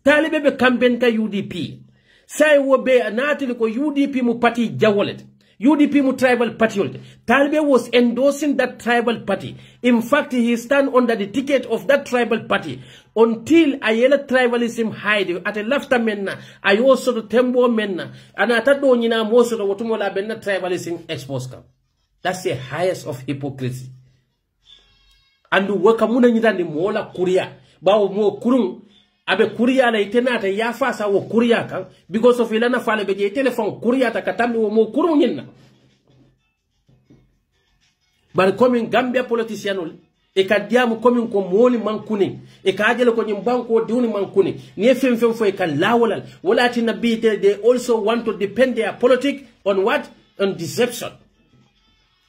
talibe be campaign ka UDP say wo be natil ko UDP mu party jawolet UDP mu tribal party olte talibe was endorsing that tribal party. In fact, he stand under the ticket of that tribal party until ayela tribalism hide at a lafta menna ayo so tembo menna anata do nyina moso do wotumola benna tribalism expose kam. That's the highest of hypocrisy. Andu waka muna nyidandi mola kuria bawo mo kurun abe kuria la itenata ya fasa wo kuria kan because of ilana fale beje telephone kuria ta katambi wo mo kurun nyinna. Bari komin Gambia politicianul e ka diamu komin ko moli mankuni e ka ajele ko nyim banko diuni mankuni ni fem fo e kan lawolal wala ti nabi they also want to depend their politics on what? On deception.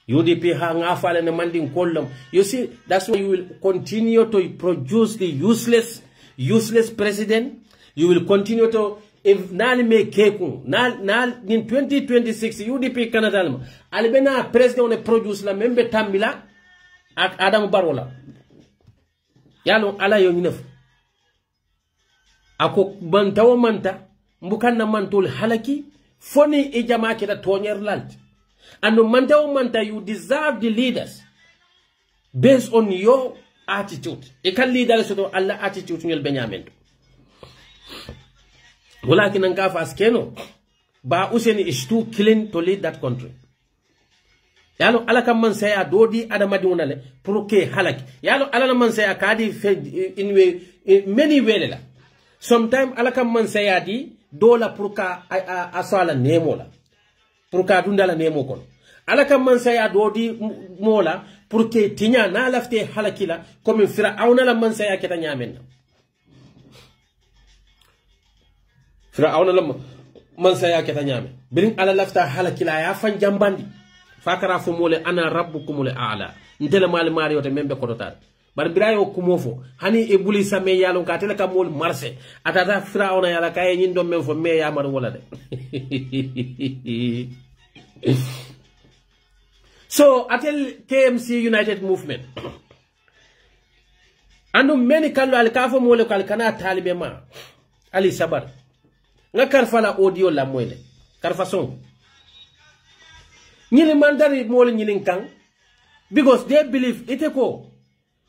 UDP hanga fale ne manding kollam. You see, that's why you will continue to produce the useless president. You will continue to if nali me keku nal in 2026 UDP Canada albena president on produce la membe tambila ak Adam Barola yalo ala yo nyinef ako bantawo manta mbukanna mantul halaki foni e jama ke da tonyer land and mantawo manta you deserve the leaders based on your attitude e kan leader so Allah attitude ngel benyamen walakin an kafa askeno ba useni is too clean to lead that country yalo ala kam man saya dodi adamadi wonale pour que halaki yalo ala man saya kadi in many way la sometimes ala kam man saya di dola pour ka asala nemo la pour ka dundala nemo kon ala kam man saya dodi mola pour que tinya na lafte halakila comme Fir'auna la man saya keta nyamen Fir'auna la man saya keta nyamen birin ala lafta halakila ya fan jambandi fakara fu mole ana rabbukumul a'la ndele mal mario te membe kototar bar birayo kumofo hani e buli same yalon ka tele kam mol marché atata Fir'auna yala kay nyin do men fo me ya mar wala de So, atel KMC United Movement. Ando many kallo alkafo mole kalkana talibe ma. Ali sabar. Nga karfala audio la mwele. Karfa song. Nyili mandari mole nyilin kang. Because they believe iteko.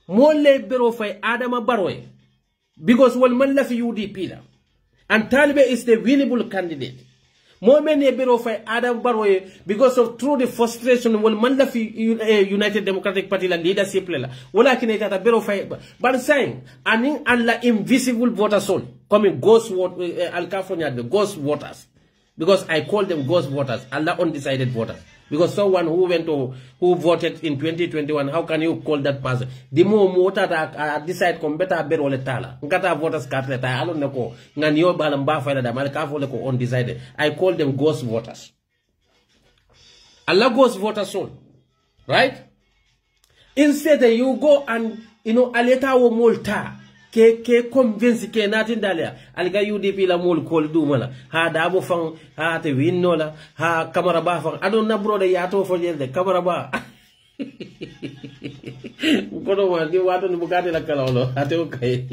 Mole bero fay Adama Barrow. Because wal man la fi UDP la. And Talibe is the winnable candidate. More men bero fay Adam Barrow because of through the frustration wal man la fi United Democratic Party la leadership la wala kine tata bero fay but saying aning alla invisible voters soul coming ghost al California the ghost voters because I call them ghost voters alla undecided voters because someone who voted in 2021 how can you call that person the more voters decide come better bero le tala ngata voters card le ta alon nako ngani yo balam ba fayda da mal ka fo le ko undecided I call them ghost voters alla ghost voters soul right instead you go and aleta wo molta ke convince ke natin dalia alga UDP la mol kol dumala ha dabo fan ha te winnola ha kamara ba fan adon na brode yato fo jelde kamara ba kodo wa di wato ni bugati la kalolo ate o kay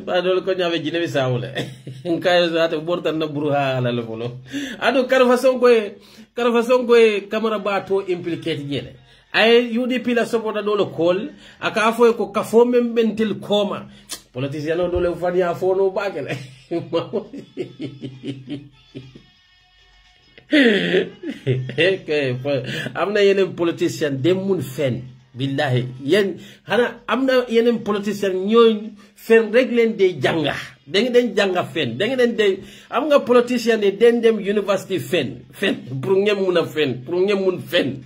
padol ko nyawe jine bi sawule kay ate bortan na bruha la lolo ado karfa son ko kamara ba to implicate jele ay UDP la support dole call aka afo ko kafo membentil koma politician no dole fani afo no bagele amna yenen politician demun fen billahi yen hana amna yenen politician ñoy fen reglen de janga den janga fen den de am nga politician de den dem university fen pour ngem muna fen pour ngem mun fen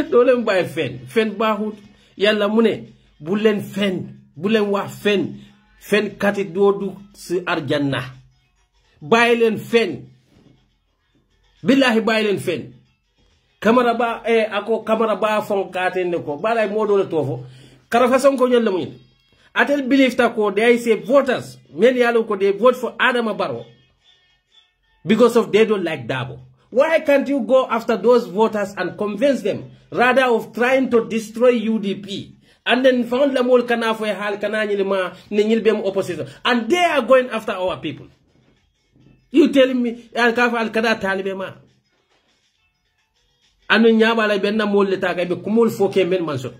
dole mbay fen baaxut yalla mune bu len wax fen kati dodu ci arjanna bay len fen billahi bay len fen kamara ba ako kamara ba fon kate ne ko balay modole tofo kara façon ko nyalla mun atel believe ta ko they say voters men yalo ko they vote for Adama Barrow because of they don't like Dabo. Why can't you go after those voters and convince them rather of trying to destroy UDP and then found la mol kana fo hal kana nyilma ne nyilbem opposition and they are going after our people. You telling me al kafa al kada talibe ma anu nyaba la benna mol leta kay be kumul foke men manso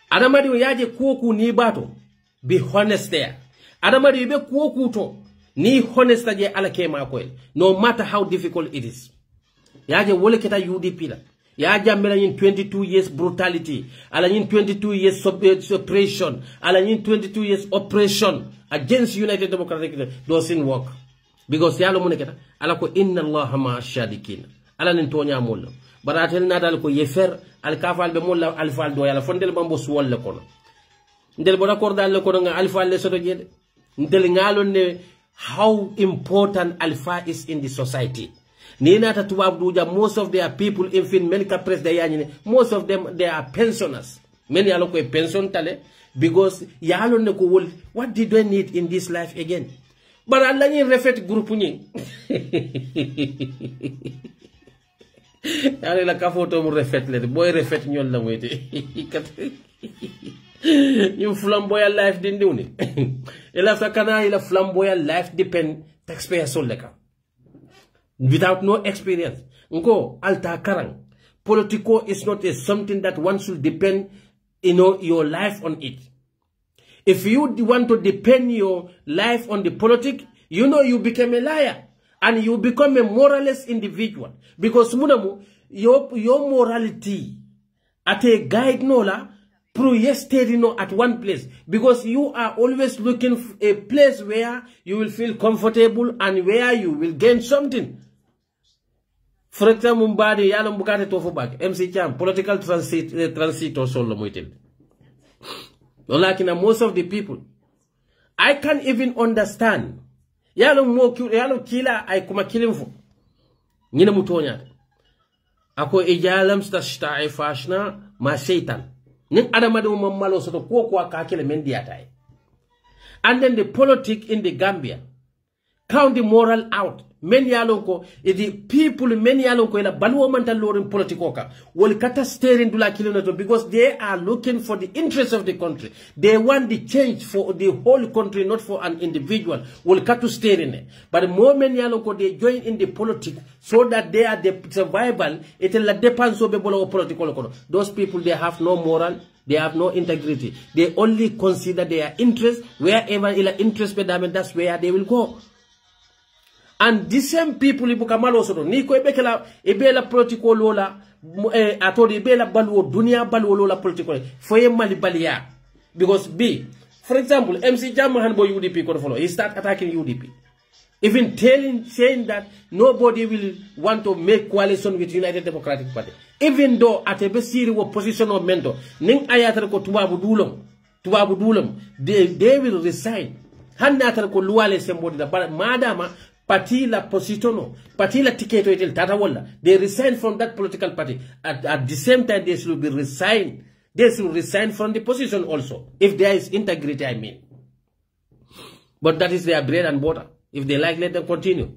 adamadi yaje koku ni bato be honest there adamadi be koku to ni honest je ala kema koy no matter how difficult it is yaje wole keta UDP la ya jamela yin 22 years brutality ala yin 22 years suppression ala yin 22 years oppression against United Democratic doesn't work because yalo mun keta ala ko inna allaha ma ashadikin ala nin tonya mol baratel nadal ko yefer al kafal be mol al fal do yala fondel bambo suwol le kono ndel bo d'accord dal le kono nga al fal le soto jede ndel ngalon ne how important Alpha is in the society. Nina Tatuabduja, most of their people, in fin, medical press, most of them, they are pensioners. Many are like pension tale, because yalo neko what did they need in this life again? But Allah ni refet group ni. Yale la kafoto mu refet le, boy refet nyol la mwete. You flamboyant life didn't do it. Ila flamboyant life depend taxpayer soul leka. Without no experience. Nko alta karang. Politico is not something that one should depend your life on it. If you want to depend your life on the politic, you become a liar. And you become a moralist individual. Because munamu, your morality at a guide nola at one place, because you are always looking for a place where you will feel comfortable and where you will gain something. For example, mbadi yalo mbukate tofu back. MC Cham, political transit or solo muitil. Like most of the people, I can't even understand. Yalo kila ay kuma kilimfu. Nina mutonya. Ako ijalam sta fashna ma shaitan. Ning adamadu mamalo soto kwa kakile mendiatai. And then the politics in the Gambia. Count the moral out. Many alonko the people many alonko ila baluwa mantal lorin politikoka will kata steering dula kilometer because they are looking for the interest of the country. They want the change for the whole country, not for an individual. Will kata steering it. But more many alonko they join in the politics so that they are the survival. It will depend so be bolo political. Those people they have no moral. They have no integrity. They only consider their interest. Wherever ila interest be dame, that's where they will go. And the same people ibuka malo soto niko ebela politiko lola atodi ebela baluo dunia baluo lola politiko foye mali balia because B, for example, MC Jamahan boy UDP could follow. He start attacking UDP, even saying that nobody will want to make coalition with United Democratic Party, even though at a besiri wo position of mentor ning ayatar ko tubabu dulum they will resign hannatar ko luwale sembodi da madama party la positono, party la tiketo etel tata wala. They resign from that political party. At the same time, they should be resigned. They should resign from the position also. If there is integrity, I mean. But that is their bread and butter. If they like, let them continue.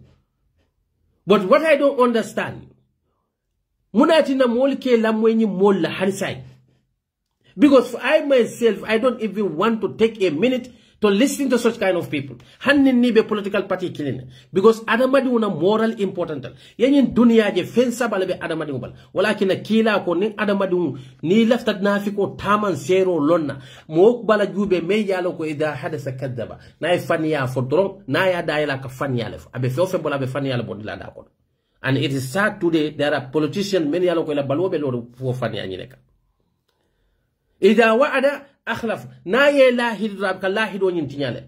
But what I don't understand, munatina molke lamweni molla hansai. Because I myself, I don't even want to take a minute to listen to such kind of people. Hanni ni be political party killing. Because adamadi una moral important. Yenyin dunia je fensa bala be adamadi ubal. Walakina kila ko ning adamadi ni laftat nafiko taman zero lonna. Mook bala jube me yalo ko ida hadasa kadaba. Na faniya fodron na ya daila ka faniya lef. Abe feofe bola be faniya le bodila da ko. And it is sad today there are politicians many yalo ko ila balwo be lo fo faniya nyineka. Ida wa'ada akhlaf na ye lahid rab ka lahid wonyin tinyale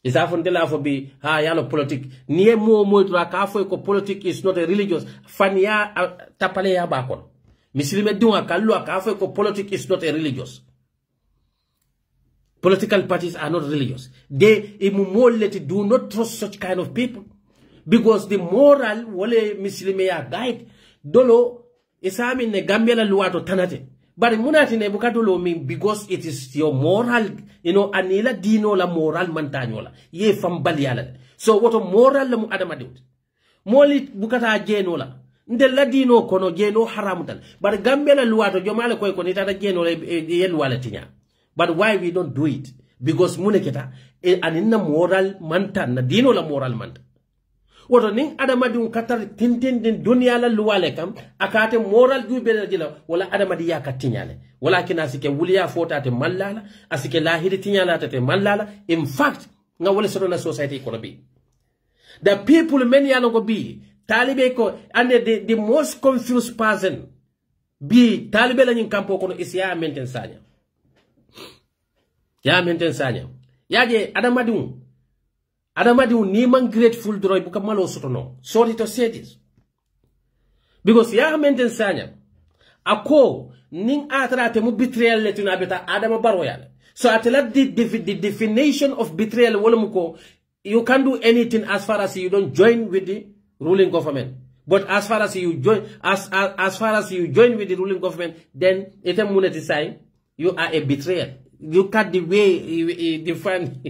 isa fonde la fo bi ha yalo politique ni mo dra ka fo ko politique is not a religious fania tapale ya bakon muslime dunga ka lo ka fo ko politique is not a religious. Political parties are not religious. They immolate do not trust such kind of people because the moral wole muslime ya guide dolo isa min ne Gambia la luwato tanate. But munati ne bukatulo mean because it is your moral, anila dino la moral mantanyola. Ye fambaliala. So what a moral la mu adamadut. Moli bukata genola. Ndela dino kono geno haramutan. But Gambia la luato jomale kwe konita da geno yeluala tinya. But why we don't do it? Because muneketa anina moral mantan na dino la moral mantan. Woto ning adamadi katar tintin din dunia la luwale kam akate moral du be jila wala adamadi ya katinyale wala kina asike wuliya fota te mallala asike lahiri tinyala te mallala. In fact nga wala soro na society ko bi the people many ano go bi talibe ko and the most confused person bi talibe la nyin kampo kono is ya maintain sanya yaje adamadi ni man grateful droy buka malo sotono. Sorry to say this. Because ya maintain sanya ako ning atrate mu betrayal letuna beta adama baroyal. So atela the definition of betrayal wolomuko you can do anything as far as you don't join with the ruling government. But as far as you join as far as you join with the ruling government, then item muneti say you are a betrayer. You cut the way you define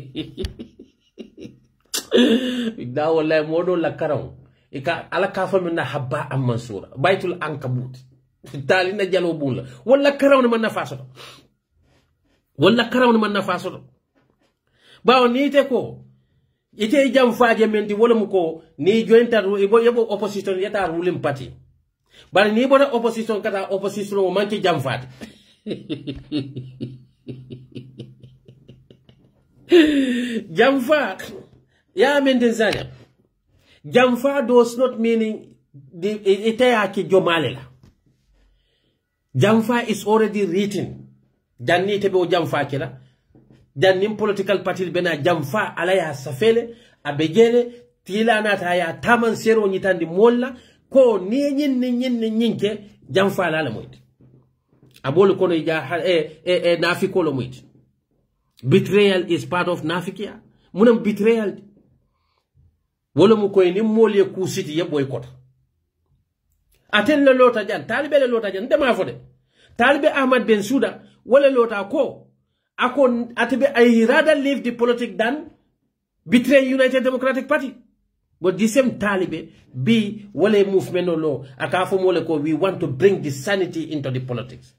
da wallahi modo la karaw ika ala kafa min habba am mansura baytul ankabut tali na jalo bula wala karaw ni man nafaso bawo ni te ko ite jam faaje menti wala mu ko ni jointa yebo opposition yata ruling party bari ni bona opposition kata opposition mo manki jam faade jam faade. Yeah, Mendenzania. Jamfa does not meaning the itayaki jomalela. Jamfa is already written. Janni tebe o jamfa kila. Janni political party bena jamfa alaya safele abegele tila na taya taman sero nyitandi molla ko ni nyinke jamfa la moyti abolu kono ja nafiko lo moyti betrayal is part of nafikia munam betrayal wala mu koy ni molye ku siti ye boycott aten le lota jan talibe le lota jan dema fode talibe Ahmad Bensouda wala lota ko akon atebe I rather leave the politics than betray United Democratic Party. But the same Taliban be wale movement no law akafo mole ko we want to bring the sanity into the politics.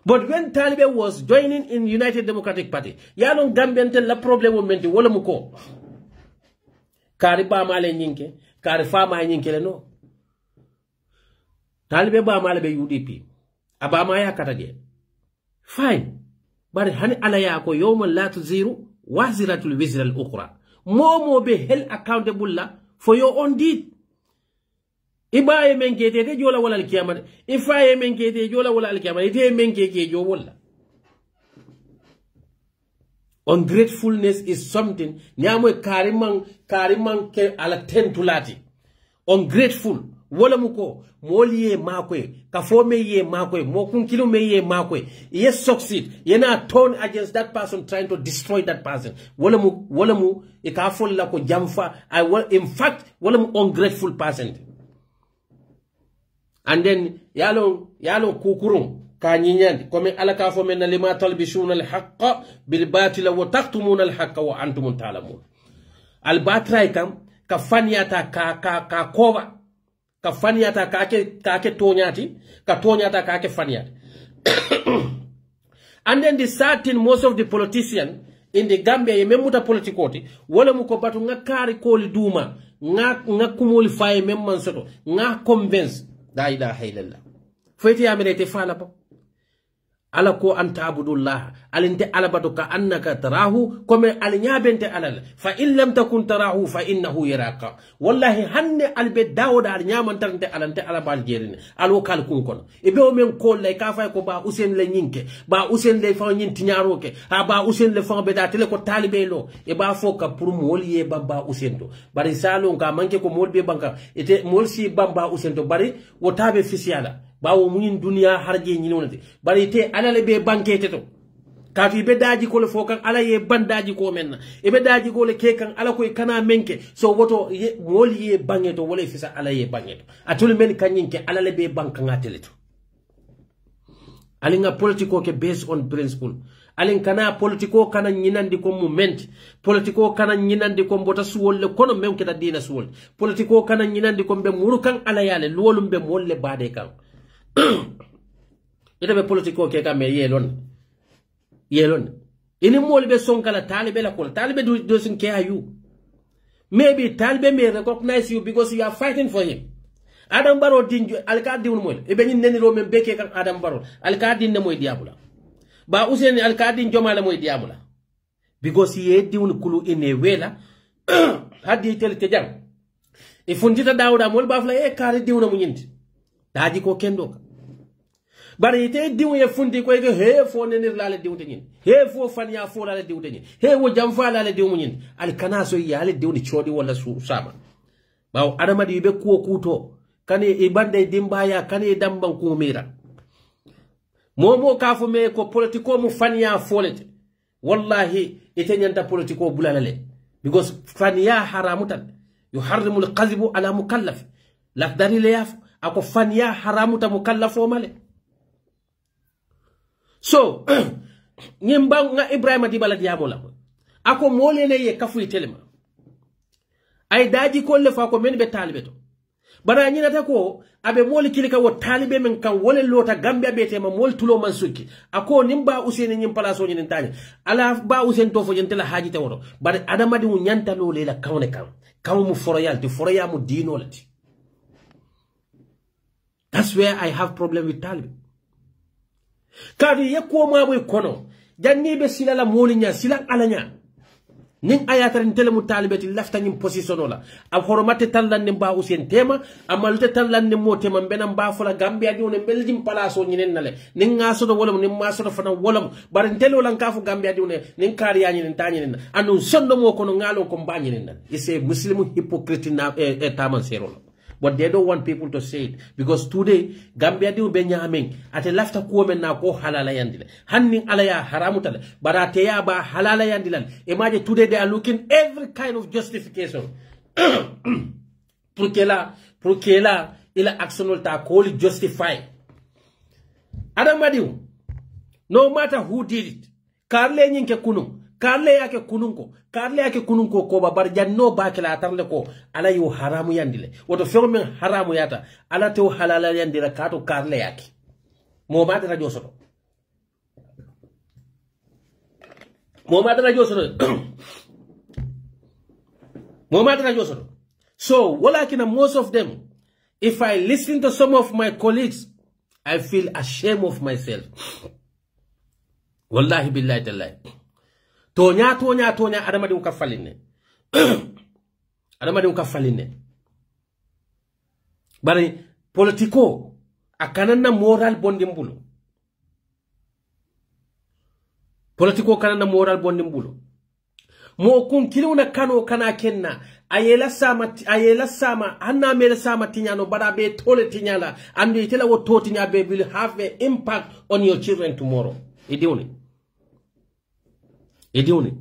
But when Taliban was joining in United Democratic Party, yalon Gambian tel la problem wo menti wala muko. Kari ba male nyinke, kari fa ma nyinke le no. Taliban ba male be UDP. Abama ya kataje. Fine. But hani ala ya ko yawma la tuziru waziratul wizra al-ukhra. Momo be held accountable la for your own deed. Iba ye menkete te jola wala al-kiyama. Ifa ye menkete jola wala al-kiyama. Ite menkete jo wala. Ungratefulness is something. Nyamwe kariman ke ala tentulati. Ungrateful. Wala muko moli ye makwe kafome ye makwe mokun kilo me ye makwe ye succeed ye na turn against that person trying to destroy that person wala mu e ka fol la ko jamfa in fact wala mu ungrateful person. And then yalo kukurum ka nyinyandi comme ala ka fo men lima talbishuna al haqq bil batil wa taqtumuna al haqq wa antum ta'lamun al batray kam ka fanyata ka kova ka fanyata kake tonyati ka tonyata kake fanyati. And then the certain most of the politicians in the Gambia ye memuta politikoti wala muko batu nga kari koli duma nga kumoli faye memman soto nga convince la ilaha illallah fete yamirete fala pa ala ko anta abudullah alinte alabatu ka annaka tarahu comme alnyabente alal fa in lam takun tarahu fa innahu yaraka wallahi hanne albe dawda alnyamantante alante alabal jerine alo kal kun kono e be o men ko lay ka fay ko ba usen le nyinke ba usen le fa nyinti nyaroke ha ba usen le fa be da tele ko talibe lo e ba foka pour moliye baba usento bari salo nga manke ko molbe banka ete molsi bamba usento bari wotabe fisiala bawo munin dunia harje nyinonate bari te alale be bankete to kati be daji ko le fokan ala ye bandaji ko menna e be daji ko le kekan ala ko kana menke so woto moli ye bangeto wala fisa ala ye bangeto atul men kanyinke alale be banka ngateleto alinga politiko ke based on principle alin kana politiko kana nyinandi ko moment politiko kana nyinandi ko mbota suwol le kono mem ke da dina suwol politiko kana nyinandi ko be murukan ala yale lolum be molle bade kan ita be politiko ke ka me yelon ini mol be sonkala talibe la ko talibe do sin ke ayu maybe talibe may recognize you because you are fighting for him. Adam Barrow dinjo alkadi un mol e be ni neniro men beke kan Adam Barrow alkadi ne moy diabula ba Usain alkadi njomala moy diabula because he di un kulu ine wela hadi tel ke jang e fundita dawda mol ba fla e kare di un mu nyinti daji ko kendo bari ite diwu ye fundi ko he fo nenir la le diwte nyin he fo fan ya fo la le diwte nyin he wo jam fa la le diwu nyin al kanaso ya le diwni chodi wala su sama baw adama di be ko kuto kane e bande dimbaya kane damban ko mira momo ka fo me ko politiko mu fan ya folete wallahi ite nyanta politiko bulalale because fan ya haramutan yuharrimu al-qadhibu ala mukallaf la dalil yaf ako fan ya haramuta mukallafo male. So nyimba nga Ibrahima Dibala diamola ako molene ye kafu telema ay daji ko le fa ko men be talibe to bara nyina ta ko abe moli kilika wo talibe men kan wole lota Gambia be tema mol tulo man sukki ako nimba Usain nyim palaso nyin tani ala ba Usain to fo jentela haji te wodo bare adama di nyanta lo le la kawne kan mu foroyal ti foroya mu dino lati. That's where I have problem with Taliban. Kadi ye ko ma boy kono janni be silala molinya silan alanya nin ayatarin telemu talibati lafta nyim position la ab horomate tallan ne ba Usain tema amalte tallan ne mo tema benam ba fula Gambia di wona beljim palaso nyinen nale nin ngaso do wolum nin maso do fana wolum bar telo lan kafu Gambia di wona nin kariya nyinen tanyinen anu sondo mo kono ngalo ko mbanyinen nan ise muslimu hypocrite na taman sero But they don't want people to say it. Because today, Gambia di Benyamin, at a lafta kuomen na ko halala yandile. Handing alaya haramutale. But at a ba halala yandilan. Imagine today they are looking every kind of justification. Purkela, ila actionol ta call justify. Adamadiu, no matter who did it, Karle nyinke kunung. Karle yake kununko ko babar janno bakela atarle ko ala yu haramu yandile woto fewmen haramu yata ala to halala yandira kato Karle yake mo madara josoto so walakina most of them, if I listen to some of my colleagues, I feel ashamed of myself. Wallahi billahi tallahi. Tonya adamadi ukafaline. Adamadi ukafaline. Bari politiko akanana moral bondimbulu. Politiko kanana moral bondimbulu. Mo kun kiluna kano kana kenna ayela sama anna mele sama tinyano bada be tole tinyala and itela wo to tinya be will have an impact on your children tomorrow. Idioni.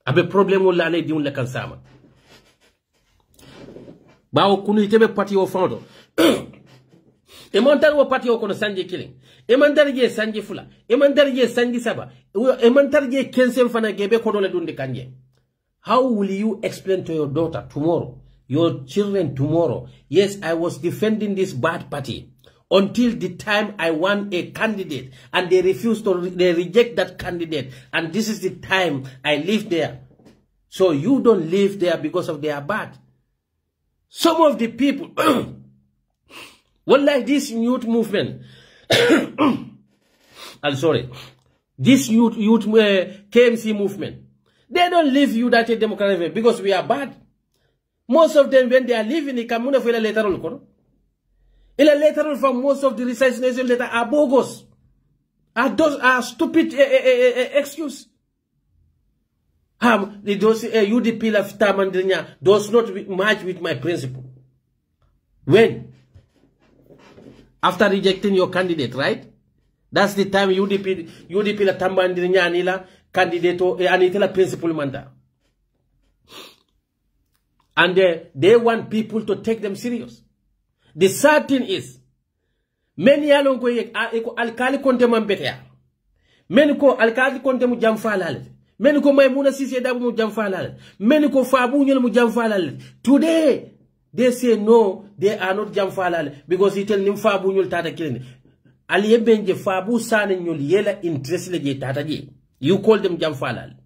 Abe problem wala ne diun le kan sama. Bawo kunu itebe parti o fando. E montar wo parti o kono sanje killing. E mandar je sanje fula. E mandar je sanje saba. E mandar je kense fana gebe ko dole dunde kanje. How will you explain to your daughter tomorrow, your children tomorrow? Yes, I was defending this bad party until the time I want a candidate and they reject that candidate, and this is the time I live there. So you don't live there because of they are bad. Some of the people well, like this youth movement I'm sorry, this youth KMC movement, they don't live United Democratic because we are bad. Most of them, when they are living in Kamuna for lateral, lateral from most of the research nation letter are bogus. Those are stupid excuse. Those UDP of Tamandrinya does not match with my principle. When? After rejecting your candidate, right? That's the time UDP la Tamandrinya anila candidate anitela principle manda. And they want people to take them serious. The sad thing is, many along go alkali konte mambetea. Many ko alkali konte mu jamfalale. Many ko Maimuna Sise Dabu mu jamfalale. Many ko Fabu Nyel mu jamfalale. Today, they say no, they are not jamfalale because he tell nim Fabu Nyel tata killing. Ali benje Fabu Sane Nyel yela interest le je tata je. You call them jamfalale.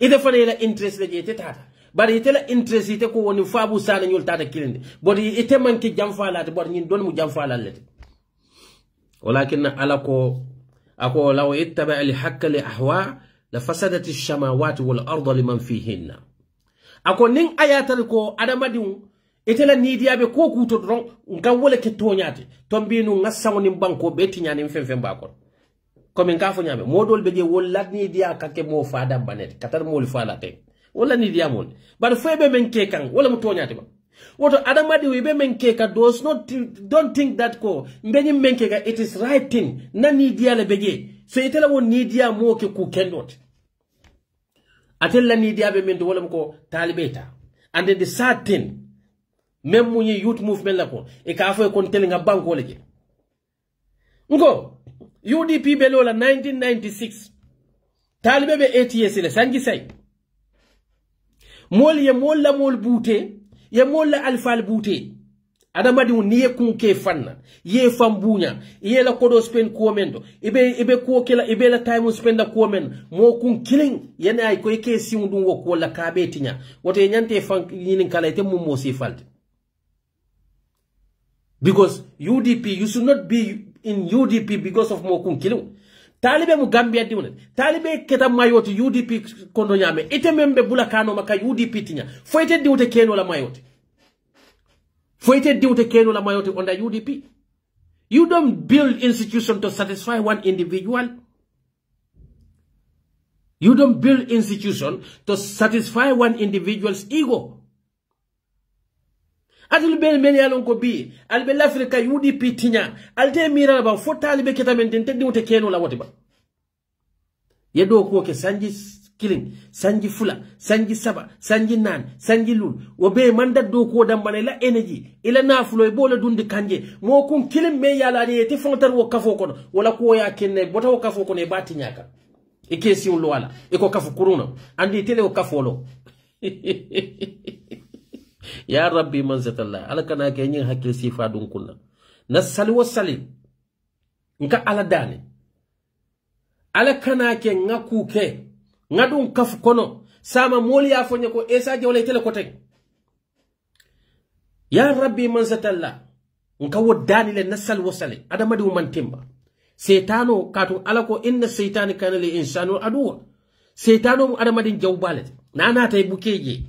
Ite fana yela interest le je tata. But he tell interest ite ko woni Fabu Sane Nyel tata killing. But ite manki jamfalale but nyin don mu jamfalale. ولكن أكو لو اتبع الحق لأهواء لفسدت السماوات والأرض لمن فيهن. أكو نين آياتكو أدمديو إتلا نيديا بكو كوتو درون نكاولة كتونياتي تنبينو نساو نمبانكو بيتي نياني مفنفن باكور كومي نكافو نيامي مودول بجي ولا نيديا كاكي مو فادا بانيت كتر مول فالاتي ولا نيديا مول بار فويبه من كيكان ولا متونياتي با Woto adamadi we be menkeka does not don't think that ko mbenyi menkeka it is right thing na nidia le beje so itela won nidia mo ke ku kendot atella nidia be mendo wala ko talibeta and then the sad thing même munyi youth movement la ko e ka fo ko telinga banko leje ngo UDP be lola 1996 talibe be 8 years le sangi say mol ye mol la mol bouté ye molla alfal bouté adamadi niye kunke fanna ye fambunya ye la kodo spend komendo ibe ko kela ibe la time spend ko men mo kun killing yana ay ko ke siwdum wok wala ka betinya wote nyante fan yinin kala te mum mo sifalde because UDP you should not be in UDP because of mo kun killing talibe mu Gambia diwne talibe keta mayoti UDP kondo nyame ite membe bula kano maka UDP tinya foyte diwte keno la mayoti under UDP. You don't build institution to satisfy one individual. You don't build institution to satisfy one individual's ego. Atul ben men yalon ko bi albe l'Africa UDP tinya alte mira ba fota albe ketamente teddi wote keno la wote ba yedo ko ke sanji killing sanji fula sanji saba sanji nan sanji lul wo be manda do ko dambane la energy ila nafulo e bola dundi kanje mo kun killing me yala ni te fontar wo kafo kono wala ko ya kenne bota wo kafo kono e bati nyaka e kesi un wala e ko kafu kuruna andi tele wo kafolo ya rabbi manzatallah ala kana ke nyin hakil sifa dun kunna na sali wa sali nka ala dani ala kana ke ngaku ke ngadun kaf kono sama moli ya fonye ko esa jawle tele ko tek ya rabbi manzatallah nka wodani le na sali wa sali adama di man timba setano katu ala ko inna shaytani kana li insanu aduwa setano adama din jawbalete nana tay bukeje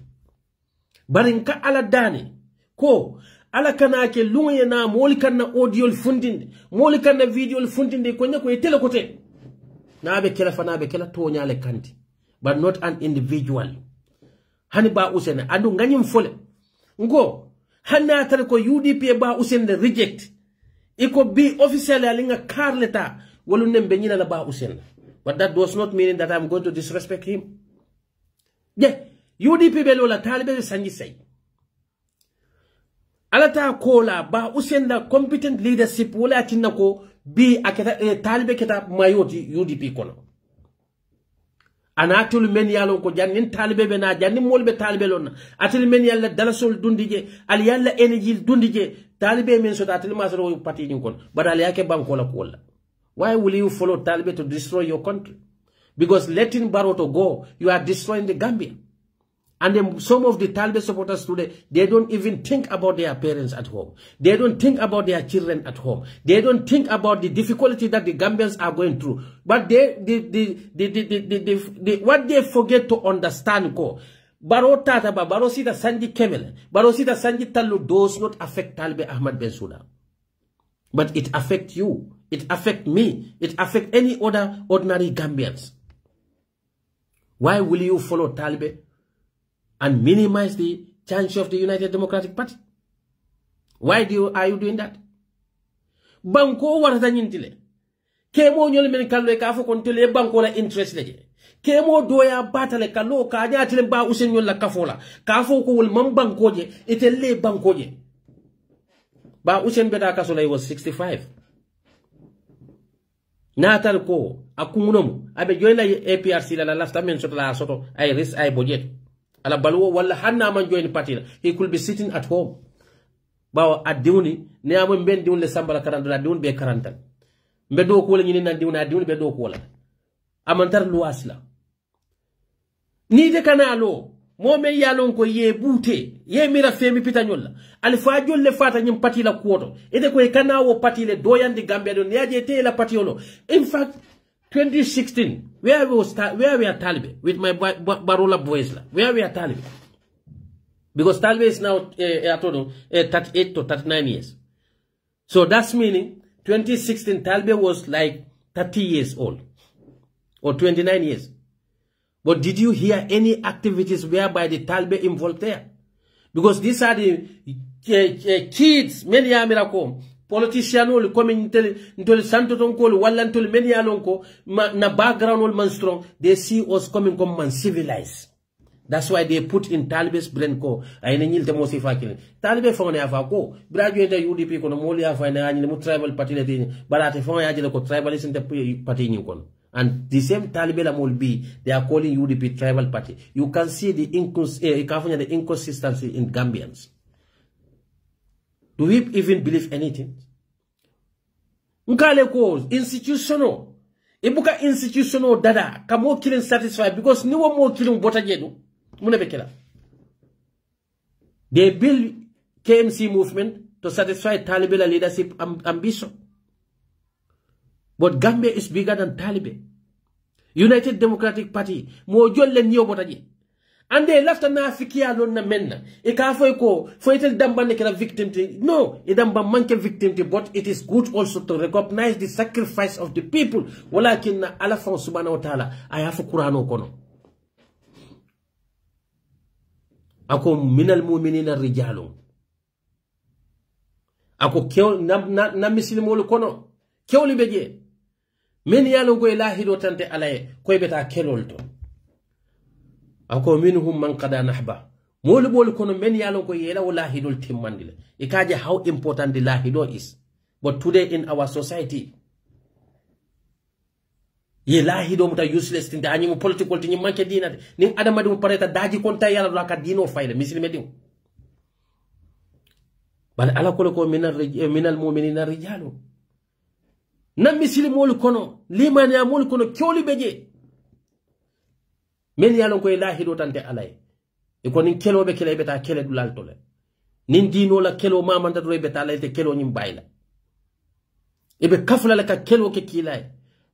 barin ka ala dani ko ala kana ke lunye na moli kana audio fundinde moli kana video fundinde ko nyako e tele kote na be kala fana be kala to nyale kanti but not an individual hani ba usene andu nganyim fole ngo hanna tar ko UDP ba usene reject iko be official alinga karleta wolu nembe nyina la ba usene but that does not mean that I'm going to disrespect him. Yeah, UDP belola talibe sanji say alata kola ba usenda competent leadership wala tinako bi akata talibe keta mayoti UDP kono anatul men yalo ko jannin talibe be na jannin molbe talibe lonna atul men yalla dalasol dundije al yalla energy dundije talibe men so atul masoro party nyin kono badal yake banko la kola. Why will you follow talibe to destroy your country? Because letting Barrow to go, you are destroying the Gambia. And then some of the Taliban supporters today, they don't even think about their parents at home. They don't think about their children at home. They don't think about the difficulty that the Gambians are going through. But what they forget to understand, Barrow Tataba, Barrow Sita Sanji Kemel, Barrow Sita Sanji Talu does not affect Taliban Ahmad Bensouda. But it affects you. It affects me. It affects any other ordinary Gambians. Why will you follow Taliban and minimize the chance of the United Democratic Party? Why are you doing that? Banko warata nyintile. Kemo nyole men kallo e ka fo kon tele banko la interest leje. Kemo doya batale kallo ka nyatile ba usen nyol la kafola. Ka fo ko wol mam banko je etelle banko je. Ba usen beta kasola he was 65. Natal ko akumunomu abe join la APRC la last men soto la soto ay risk ay budget. Ala balwo wala hanna man join party la. He could be sitting at home. Bawa adiuni ne amo mben diun le sambala 40 la diun be 40. Mbedo ko la nyini nan diun adiuni be do ko la. Amantar luas la. Ni de kanalo mo me yalon ko ye bute ye mira femi pitanyola alfa jolle fata nyim party la kuoto ede ko e kanawo party le doyandi Gambia don yaje te la party olo. In fact 2016 where we are Taliban with my Barola boys la where we are Taliban because Taliban is now 38 to 39 years, so that's meaning 2016 Taliban was like 30 years old or 29 years. But did you hear any activities whereby the Taliban involved there? Because these are the kids, many American politicians who come into Santo Tonko, Wallantul, many alonko, na background all man strong, they see us coming come man civilized. That's why they put in Taliban's brain ko. Aine nyil temo si fakile. Taliban fone afa ko. Graduate UDP ko no moli afa na anyi mu tribal party le tini. Balate fone aje le ko tribalism te party nyi kono. And the same Taliban will be, they are calling UDP tribal party. You can see the inconsistency in Gambians. Do we even believe anything? Nkale ko institutional. Ibuka institutional dada. Kamo killing satisfied because no one more killing bota jedu. Munebekela. They build KMC movement to satisfy Taliban leadership ambition. But Gambia is bigger than Taliban. United Democratic Party, mo jolle niyo botaje. ande lafta na fikiya lon na menna e ka foy ko foytel dambande kala victim no e damba manke victim but it is good also to recognize the sacrifice of the people walakin ala fa subhanahu wa ta'ala aya fa qur'ano kono ako minal mu'minina rijalun ako kew na muslimol kono kewli beje men yalo go ilahi do tante alaye koy beta kelol to ako minhum man qada nahba molu bol kono men yalo go yela wallahi dol timmandile e kaje how important the lahido is but today in our society ye lahido muta useless tin dani mo political tin manke dina nin adama dum pareta daji kon tay yalla ka dino fayda muslime dim bal ala ko minal mu'minina rijalu nam muslimol kono limani amol kono kyoli beje men yalon ko lahido tante alay e ko nin kelobe kele beta kele dulal tole nin dino la kelo mamanta do beta lay te kelo nyim bayla e be kafla la ka kelo ke kilay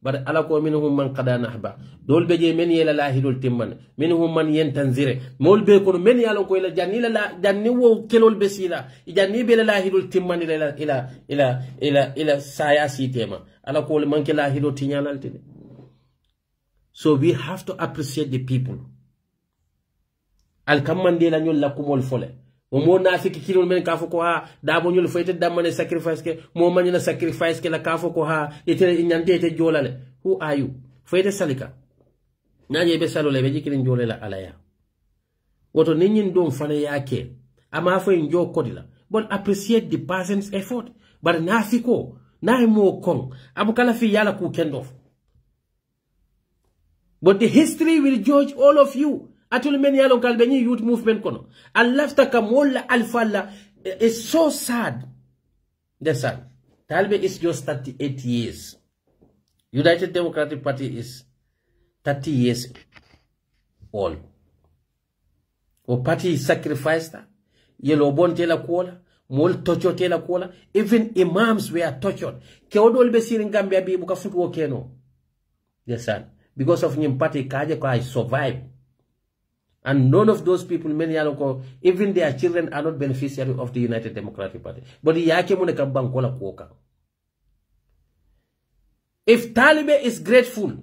bar ala ko minhum man qada nahba dol beje men yela lahidol timman minhum man yantanzire mol be ko men yalon ko ila janni la janni wo kelol besila janni be la lahidol timman ila saya sitema ala ko man ke lahido tinyalal tede. So we have to appreciate the people. Al kamande la nyol la kumol fole. O mo nafiki kilol men kafo ko ha dabo nyol foyte damane sacrifice ke mo manina sacrifice ke la kafo ko ha ite nyante ite jolale. Who are you? Foyte salika. Nanye be salole be jikilin jolela alaya. Woto ninyin dom fane yake. Ama fo njo kodila. But appreciate the person's effort. But nafiko na mo kong abukala fi yala ku kendof. But the history will judge all of you. Atul men yalon kalbeni youth movement kono. Alafta kamola alfalla is so sad. That's sad. Talbe is just 38 years. United Democratic Party is 30 years old. O party sacrificed. Yellow bon tela kuola. Mol torture tela kuola. Even imams were tortured. Keodol besirin Gambia bi buka futwo keno. Yes, sir. Because of him party kaje ko I survive. And none of those people, many aloko, even their children are not beneficiaries of the United Democratic Party. But yake mune kambankola kuoka. If Taliban is grateful,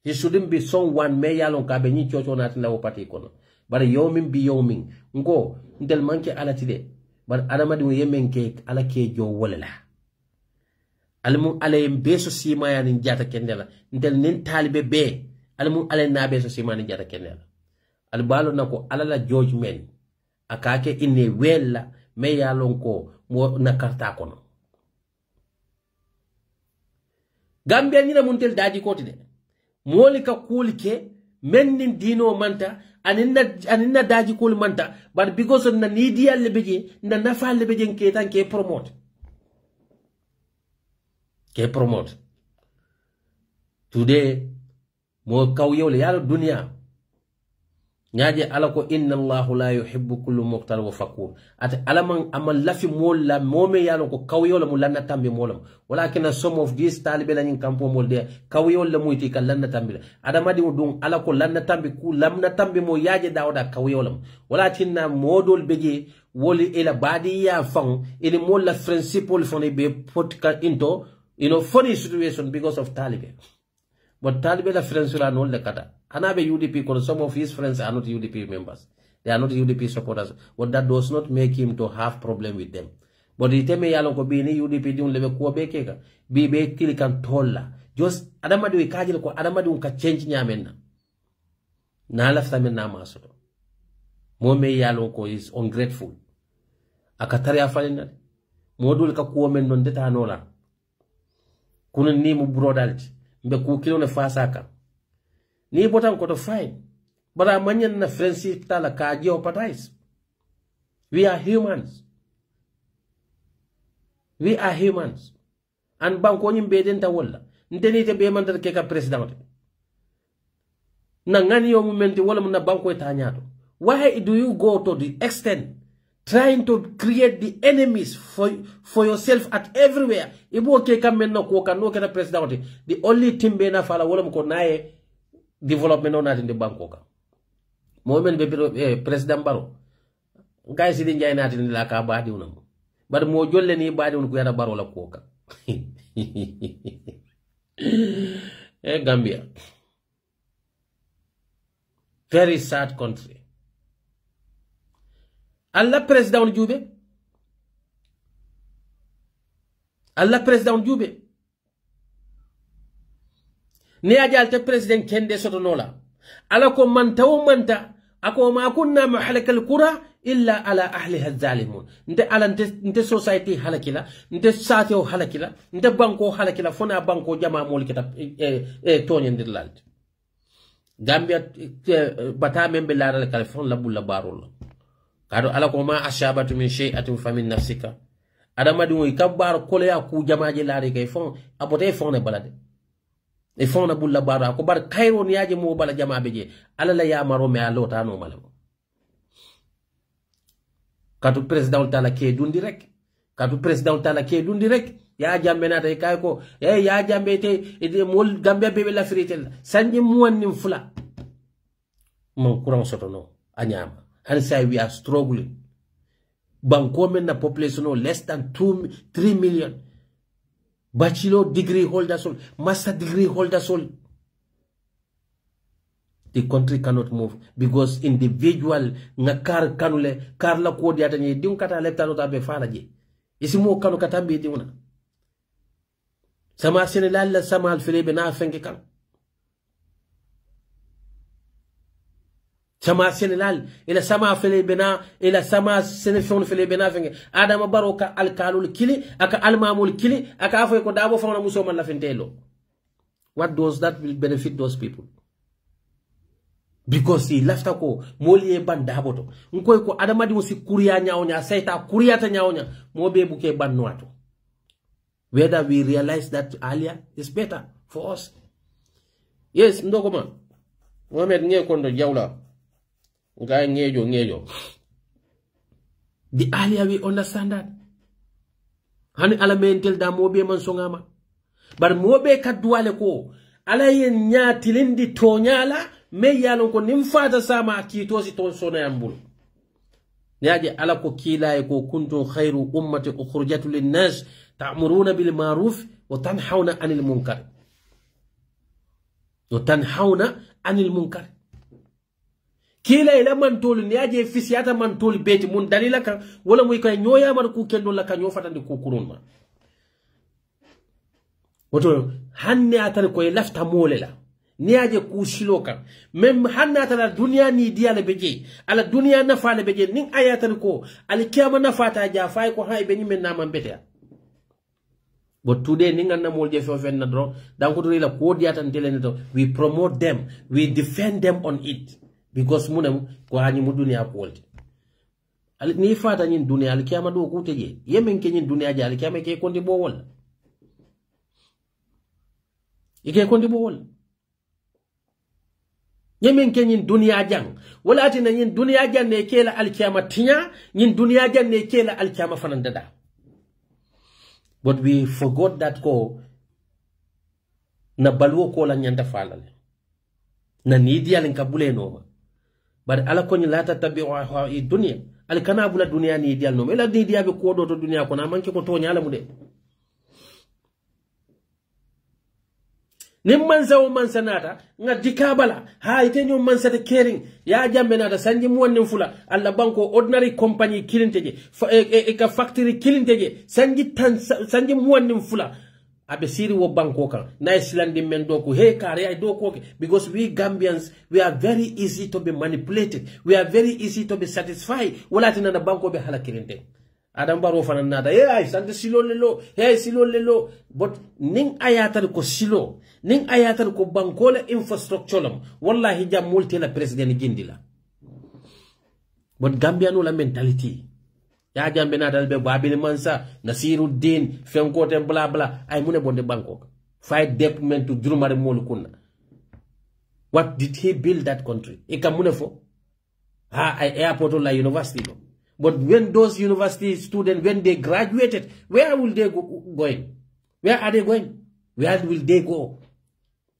he shouldn't be someone may yalon kabeni chocho natin la party kono. But yoming be yoming. Ngo, ntel manke ala tide. But adamadi yemen ke ala ke jo wolela. Alamu ale beso sima ya ninjata kendela ntel nin talibe be alamu ale na beso sima ninjata kendela albalo nako alala judgment akake ine wella me yalon ko mo nakarta kono Gambia nyina muntel daji koti de molika kulike mennin dino manta aninna daji kul manta but because na nidia lebeje na nafa lebeje nke tan ke promote ke promote today mo kawyole yalo dunia nyaje alako inna Allahu la yuhibbu kullu muqtal wa fakur at alaman amal lafi molla mome yalo ko kawyole mu lanna tambe molam walakin some of these talibe lanin kampo molde kawyole muyti kal lanna tambe adamadi dum alako lanna tambe ku lamna tambe mo yaje dawda kawyolam walakin modol beje woli ila badiya fang ili molla principle fone be potka into funny situation because of Taliban. But Taliban are friends who are not the kata. Anabe UDP because some of his friends are not UDP members. They are not UDP supporters. But that does not make him to have problem with them. But the teme yalon ko bi ni UDP di un lebe ko be keka. Bi be kilikan tolla. Just adamadu ikajil ko adamadu ka change nyamenna. Na lafta men na masoto. Mome yalon ko is ungrateful. Akatari afalina. Modul ka ko men non deta nola. Kuna ni mu brodalti mbe ku kilo ne fasaka ni botan ko to fine bara manyan na friendship tala ka jeopardize. We are humans and banko nyimbe den ta wala ndeni te be man dar ke ka president na ngani yo mumenti wala mun na banko ta nyato. Why do you go to the extent trying to create the enemies for yourself at everywhere? Ibo ke kamen no ko kan no ke president. The only thing be na fala wala ko nae development on in the Bangkok. momen be president baro ngay si di njay nati ni la ka baadi unam bar mo jolle ni baadi un ko yara baro la koka Gambia, very sad country. Allah president jube ne ajalte president kende soto nola ala ko manta o manta ako ma kunna mahalakal qura illa ala ahliha zalimun nte ala nte society halakila nte sate o halakila nte banko halakila fona banko jama mol kita tonyendir lalti Gambia bata membe lara kala fon la bulla barol kado ala ko ma ashabatu min shay'atin famin nafsika adama di moy kabbar kole ya ku jamaaje laare kay fon abote fon ne balade e fon na bulla baro ko bar kayro ni yaje mo bala jamaabe je ala la ya maro me alota no malam katu president tala ke dundi rek ya jambe na tay kay ko ya jambe te mol Gambia bebe la fritel sanji muwannim fula mon courant soto no anyama and say we are struggling banko men na population no less than 3 million bachelor degree holders all master degree holders all the country cannot move because individual nga kanule kar la ko diata ni diun kata lepta no tabe fala je isimo kanu katambe diuna sama Senegal la sama al fele bena fenke kan sama Senegal ila sama fele bena ila sama senefon fele bena fenke adama baroka al kalul kili aka al mamul kili aka afo ko dabo fawna muso man la fentelo what does that will benefit those people because he left ako moliye banda boto nkoy ko adama di musi kuriya nyaonya sayta kuriya ta nyaonya mo be buke banwato whether we realize that earlier is better for us. Yes, ndokoma Mohamed nye kondo jawla nga ngejo the earlier we understand that hani ala mentel da mo be man songama bar mo be kadwale ko ala yen nyatilindi tonyala me yalon ko nimfata sama akitosi ton sona yambul nyaje ala ko kila ko kuntum khairu ummati ukhrijat lin nas ta'muruna bil ma'ruf wa tanhauna 'anil munkar kila ila man tolu nyaje fisiyata man tolu beti mun dalila kan wala muy kay nyoya man ku kendo la kan yofatandi ku kurun ma woto hanne atar ko lafta molela niaje ku shiloka mem hanna tala dunya ni diala beje ala dunya nafale beje nin ayatan ko al kiyama nafata ja fay ko hay be ni men naman bete but today nin ganna mol je fofen na dro dan ko la ko diatan tele to we promote them, we defend them on it because munam ko hani mu dunya ko wolti al ni fata nin dunya al kiyama do ko teje yemen ke nin dunya ja al kiyama ke kondi bo wol ike kondi bo wol yemen ke nin dunya jang wala atina nin dunya jang ne kela alkiyama tinya nin dunya jang ne kela alkiyama fanan dada but we forgot that ko na balwo ko la nyanda falale na nidi alin kabule no bar ala ko ni lata tabi'u dunya alkana bula dunya ni dial no ela di diabe ko do to dunya ko na manke ko to nyala mu de nimman zawo man sanata nga dikabala ha ite nyom man sata caring ya jambe nata sanji muwannin fula alla banko ordinary company kilinteje ka factory kilinteje sanji muwannin fula abe siri wo banko kan na islandi men doku he kare ay doko because we Gambians we are very easy to be manipulated, we are very easy to be satisfied wala tina na banko be hala kilinte adam baro fanan nada ay sante silo lelo hey silo lelo but ning ayatal ko silo ning ayatal ko bankola infrastructure lam wallahi jam multi la president gindila but Gambian la mentality ya jambe na dalbe babil mansa Nasiruddin fenkote bla bla ay mune bonde banko fight development to jurumare mol kunna what did he build that country e kam mune fo ha ay airport la university do. But when those university students, when they graduated, where will they going? Where are they going? Where will they go?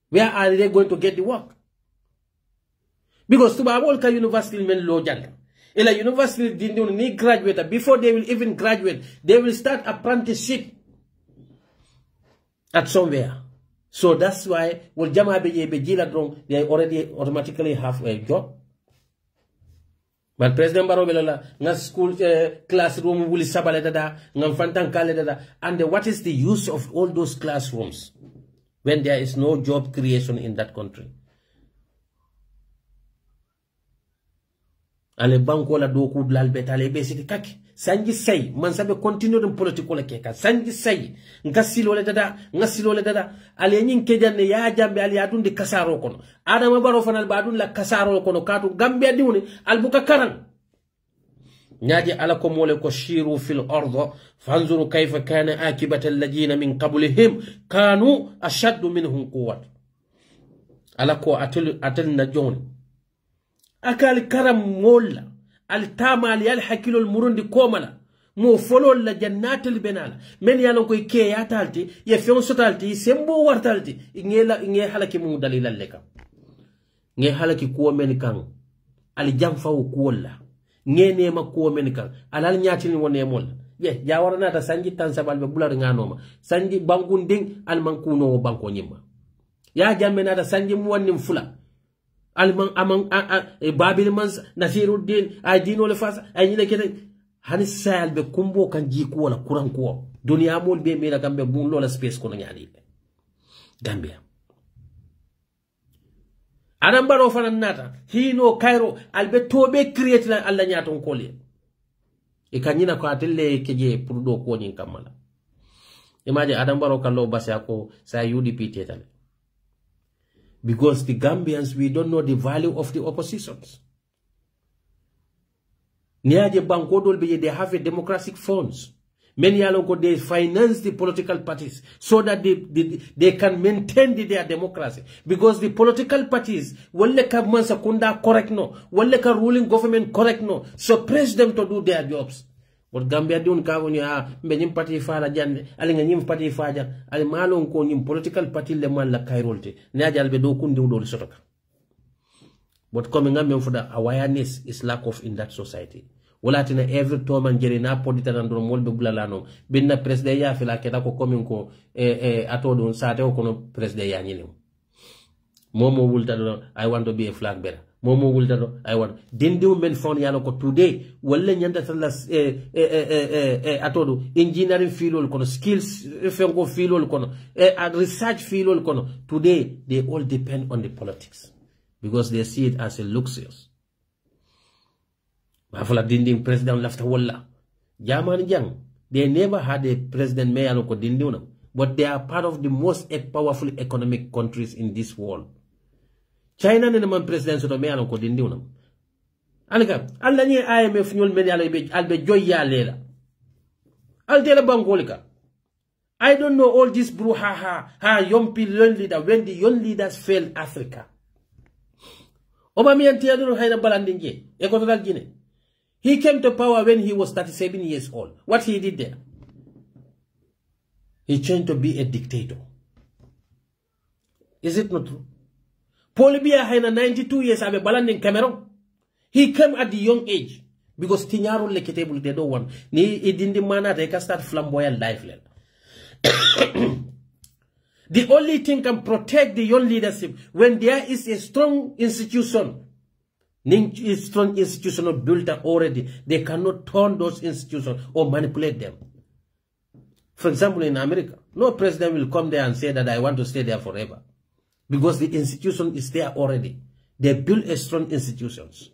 Where are they going to get the work? Because to all ka university men low jang. Ila university didn't need graduate. Before they will even graduate, they will start apprenticeship at somewhere. So that's why well jama they already automatically have a job. But President Barrow nga school classroom will sabale dada, nga fantan kale dada. And what is the use of all those classrooms when there is no job creation in that country? Ale banko la doku dlal betale besiti kaki sanji say man sabe continue dum political keka sanji say ngasilo le dada ale nyin kejanne ya jambe ali adun de kasaro kono adama baro fanal badun la kasaro kono katu gambia diwni albuka karan nyaji ala ko mole ko shiru fil ardo fanzuru kayfa kana akibata alladhina min qablihim kanu ashaddu minhum quwwat ala ko atel na joni akal karam molla al tamal yal hakilul murundi komala mo folol la jannatul benala men yalon koy ke yatalti ye fen sotalti sembo wartalti nge halaki mu dalilal leka nge halaki ko men kan al jamfaw ko wala nge nema ko men kan alal nyaatini wonne mol ye jawarana ta sanji tan sabal be bular nganoma sanji bangun ding al mankuno banko nyimma ya jamme na ta sanji mu wonnim fula alman amang babil mans nasiruddin adino le fasa ay ni kete hani sal be kumbo kan jiku wala kuran ko dunya mol be mera gambe bu lola space ko nyaadi gambia adam baro fanan nata hino cairo albe tobe create la alla nyaton kolé e kanyina ko atelle keje pour do ko nyin kamala imaje adam baro kallo basya ko sa UDP tetale. Because the Gambians, we don't know the value of the oppositions. They have a democratic funds. Many alongo they finance the political parties so that they can maintain their democracy. Because the political parties, walleka mansakunda correct no, walleka ruling government correct no, suppress them to do their jobs. But Gambia dun kawoni mbenyim parti fala jande ali nga nyim parti faja ali malon ko nyim political party le man la kairolte ne ajal be do kundi do sotoka. But coming Gambia for the awareness is lack of in that society. Wala tina every time and jeri na podita nan do molbe bulalano binna president ya fila keta ko coming ko atodo sate ko no president ya nyile momo wulta do I want to be a flag bearer. Momo wulta I want dindi men fon yalo ko today wala nyanda tala atodo engineering field kono skills fengo field kono research field kono today they all depend on the politics because they see it as a luxurious bafala dindi president lafta wala jamani jang they never had a president me yalo ko dindi una but they are part of the most powerful economic countries in this world. China ne man president soto me alon ko dindi unam alka alla ni IMF nyol men yalla be albe joyya lela altela bangolika I don't know all this brouhaha young leader when the young leaders failed Africa Obama yantiaduro hayna balandinje equatorial Guinea he came to power when he was 37 years old. What he did there? He changed to be a dictator. Is it not true? Paul Biya had 92 years abe baland in Cameroon. He came at the young age because Tinyaro leketable they don't want. Ni idindi mana they can start flamboyant life. The only thing can protect the young leadership when there is a strong institution. A strong institution built up already. They cannot turn those institutions or manipulate them. For example, in America, no president will come there and say that I want to stay there forever. Because the institution is there already. They build a strong institutions.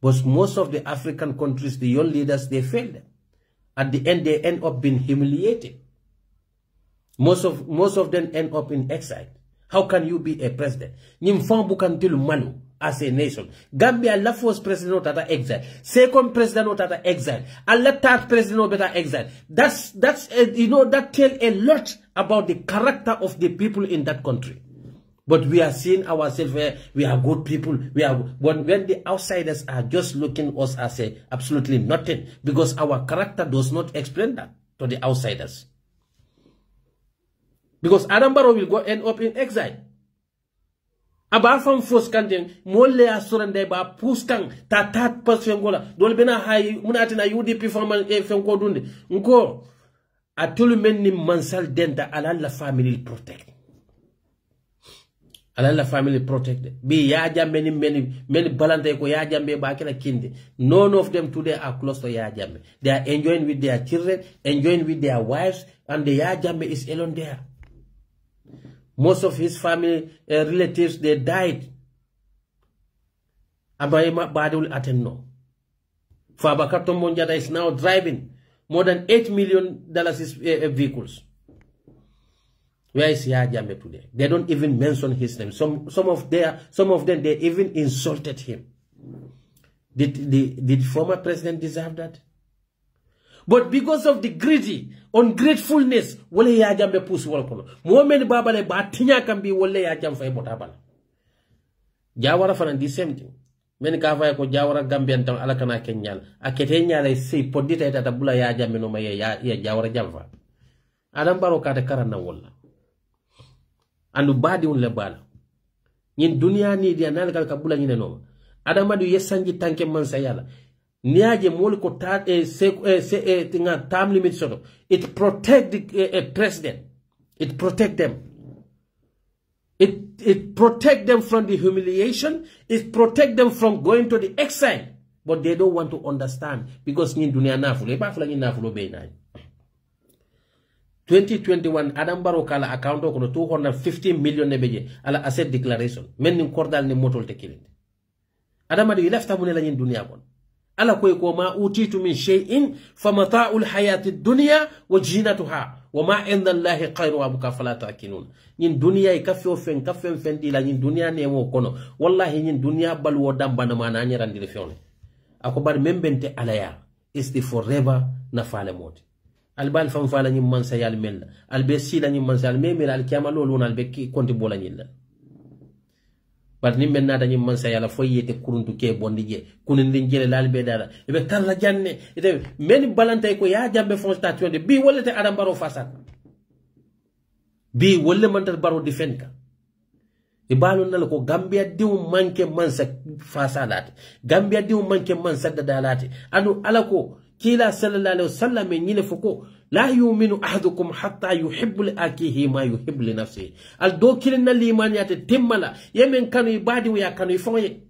But most of the African countries, the young leaders, they fail them. At the end, they end up being humiliated. Most of them end up in exile. How can you be a president? Malu as a nation. Gambia la first president not at exile. Second president not at exile. And the third president not at exile. That's that tells a lot about the character of the people in that country. But we are seeing ourselves where we are good people. When the outsiders are just looking at us as absolutely nothing, because our character does not explain that to the outsiders. Because Adam Barrow will go end up in exile. aba fam fos kanten molle asurande ba puskan ta tat passion gola dol bena hay munatina UDP fama e fenko dunde ngo atulu menni mansal denta ala la family protect ala la family protect bi ya jambe ni many balante ko ya jambe ba kala kinde none of them today are close to ya jambe. They are enjoying with their children, enjoying with their wives, and the ya jambe is alone there. Most of his family relatives, they died. Abayema Badul Atenno. Fabakato Monjada is now driving more than $8 million vehicles. Where is Yajame today? They don't even mention his name. Some of them, they even insulted him. Did former president deserve that? But because of the greedy, ungratefulness, wale Yajame push walkono. Momen babale batinya can be wale Yajam fa botabala. Jawara fan the same thing. Men kava ko Jawara Gambian tan alakana Kenyal. Aketenya le say podita tata bula Yajame no maye ya Jawara Jamfa. Adam Baro kata karana wala. Andu badi un le bala nyin dunia ni dia nal kal kabula nyine no adama du yesanji tanke man sayala niaje mol ko ta tinga term limit soto it protect the president, it protect them, it protect them from the humiliation, it protect them from going to the exile, but they don't want to understand because nyin dunia nafulo e ba fula nyin nafulo be nay 2021 Adam Barrow kala account ko 250 million nebeje ala asset declaration men ni kordal ni motol te kilinde Adam adu ilafta mun la nyin dunya kon ala koy ko ma utitu min shay'in famata'ul hayati dunya wa jinatuha wa ma inda allahi khairu wa abqa fala ta'kinun nyin dunya e kafio fen di la nyin dunya ne mo kono wallahi nyin dunya bal wo dambana ma na nyirandi le fione akobar membente alaya is the forever na fale moti albal fam fala nyim man sa yal mel albe sila nyim man sa al memel al kiyama lolu nal be ki konti bola nyilla bat nim ben nata nyim man sa yala foyete kuruntu ke bondi je kunin din jele lal be dara be talla janne ite men balantay ko ya jambe fon station de bi wolete Adam Barrow fasat bi wolle man tar Barrow defenka e balon nal ko Gambia diw manke man sa fasalati Gambia diw manke man sa dadalati anu alako kila sallallahu alaihi wasallam nyine fuko la yu'minu ahadukum hatta yuhibbu li akihi ma yuhibbu li nafsihi al do kilina liman yate timmala yemen kanu ibadi ya kanu ifonye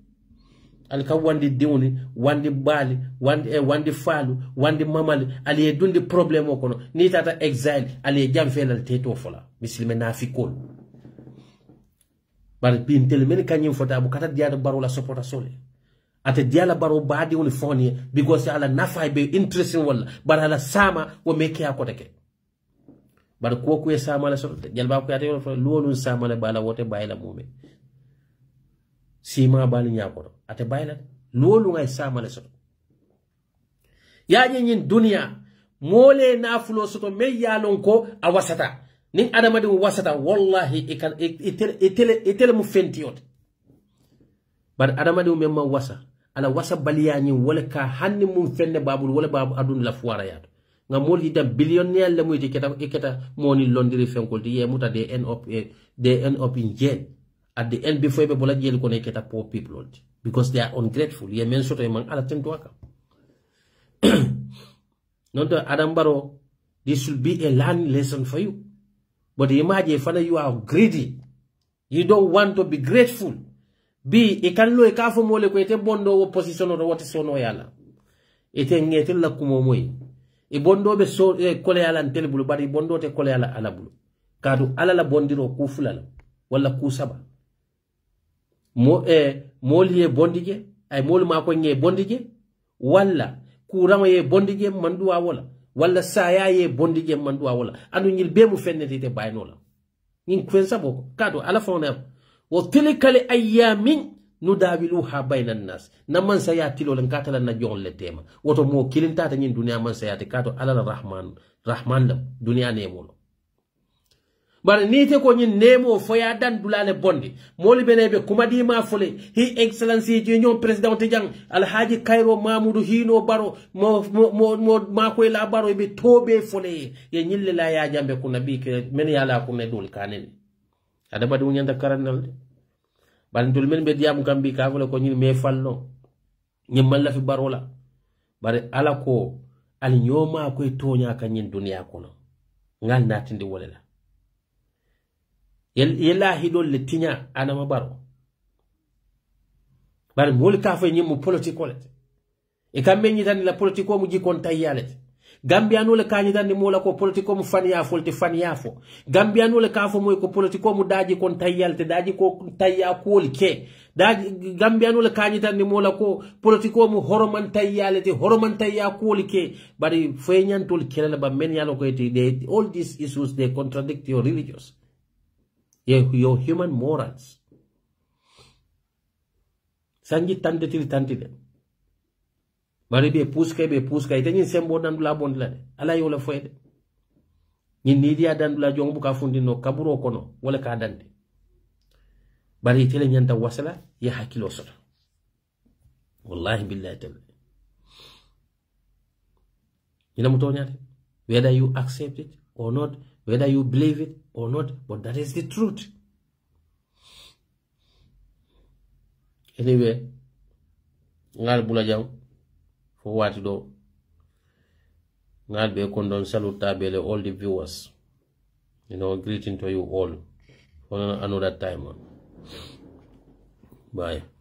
al ka wandi diwni wandi bali wandi falu wandi mamali ali dundi problem kono ni tata exile ali jamfelal teto fola muslime nafikol bar bin tel men kanyim fota bu kata diada barola supporta sole ate diala baro badi woni foni because ala nafa be interesting wala bar ala sama wo meke akotake bar ko ko sama la so jalba ko ate lolun sama la bala wote bayla mume sima bal nyako ate bayla lolu ngay sama la so yaje nyin dunya mole nafulo soto me yalon ko a wasata nin adama de wasata wallahi itele mu fentiyot bar adama de memma wasa ala wasa baliyani wala ka hanni mum fenne babul wala babu adun la fuara yato nga mol yida billionaire la muy iketa moni londiri fenkol di yemuta de end up in jail at the end before be bola jail ko ne keta poor people because they are ungrateful ye men soto man ala tento aka nonto Adam Barrow, this should be a learning lesson for you, but imagine father you are greedy, you don't want to be grateful. B ikanlo ikafo mole ko ete bondo opposition o wote sono yala ete ngete la kumo moy e bondo be so kole yala ntel bulu bari bondo te kole yala ala bulu kadu ala la bondiro ku fulala wala ku saba moli e bondige ay mol ma ko nge bondige wala kurama ye bondige manduwa wala saya ye bondige manduwa wala anu nyil be mu fennete te baynola nyin kwensa boko kadu ala fona وتلك الأيام نداولوها بين الناس نمن سياتي لولن كاتلا نجون لتيما وتو مو كيلين تاتا نين دنيا من سياتي كاتو على الرحمن لم دنيا نيمو bar nite ko nyin nemo foya dan dulale bondi moli benebe kumadi ma fole hi excellency junior president jang alhaji Kairo Mamadou Hino Baro mo ma ko la baro be tobe fole ye nyille la ya jambe kuna bi ke men yala ko ne dul kanen ada badu nyanda karanal Bantul men be diam gambi ka wala ko ñin me fallo ñimmal la fi barola bare ala ko al ñoma koy toña ka ñin duniya kono ngal natindi wala la yella hidol le tinya anama baro bare mol ka fa ñim politiko le e kam men ñitani la politiko mu jikon tayyalete Gambiano le kanyi dan ni mola ko politiko mu faniafo te faniafo Gambiano le kafo moy ko politiko mu daji kon tayyal te daji ko tayya ko ke daji Gambiano le kanyi dan ni mola ko politiko mu horoman tayyal te horoman tayya ko ke bari feñantol kelala ba men yalo ko te all these issues they contradict your religious your human morals sanji tante de bari be puska ite ñin sembo dandula bondi la de ala yo la foyde ñin ni dia dandula jong bu ka fundi no kaburo kono wala ka dande bari tele ñanta wasala ya hakilo soto wallahi billahi ta'ala ina muto ñate whether you accept it or not whether you believe it or not but that is the truth anyway ngal bula jang for what do ngal be kondon saluta bele all the viewers greeting to you all for another time bye.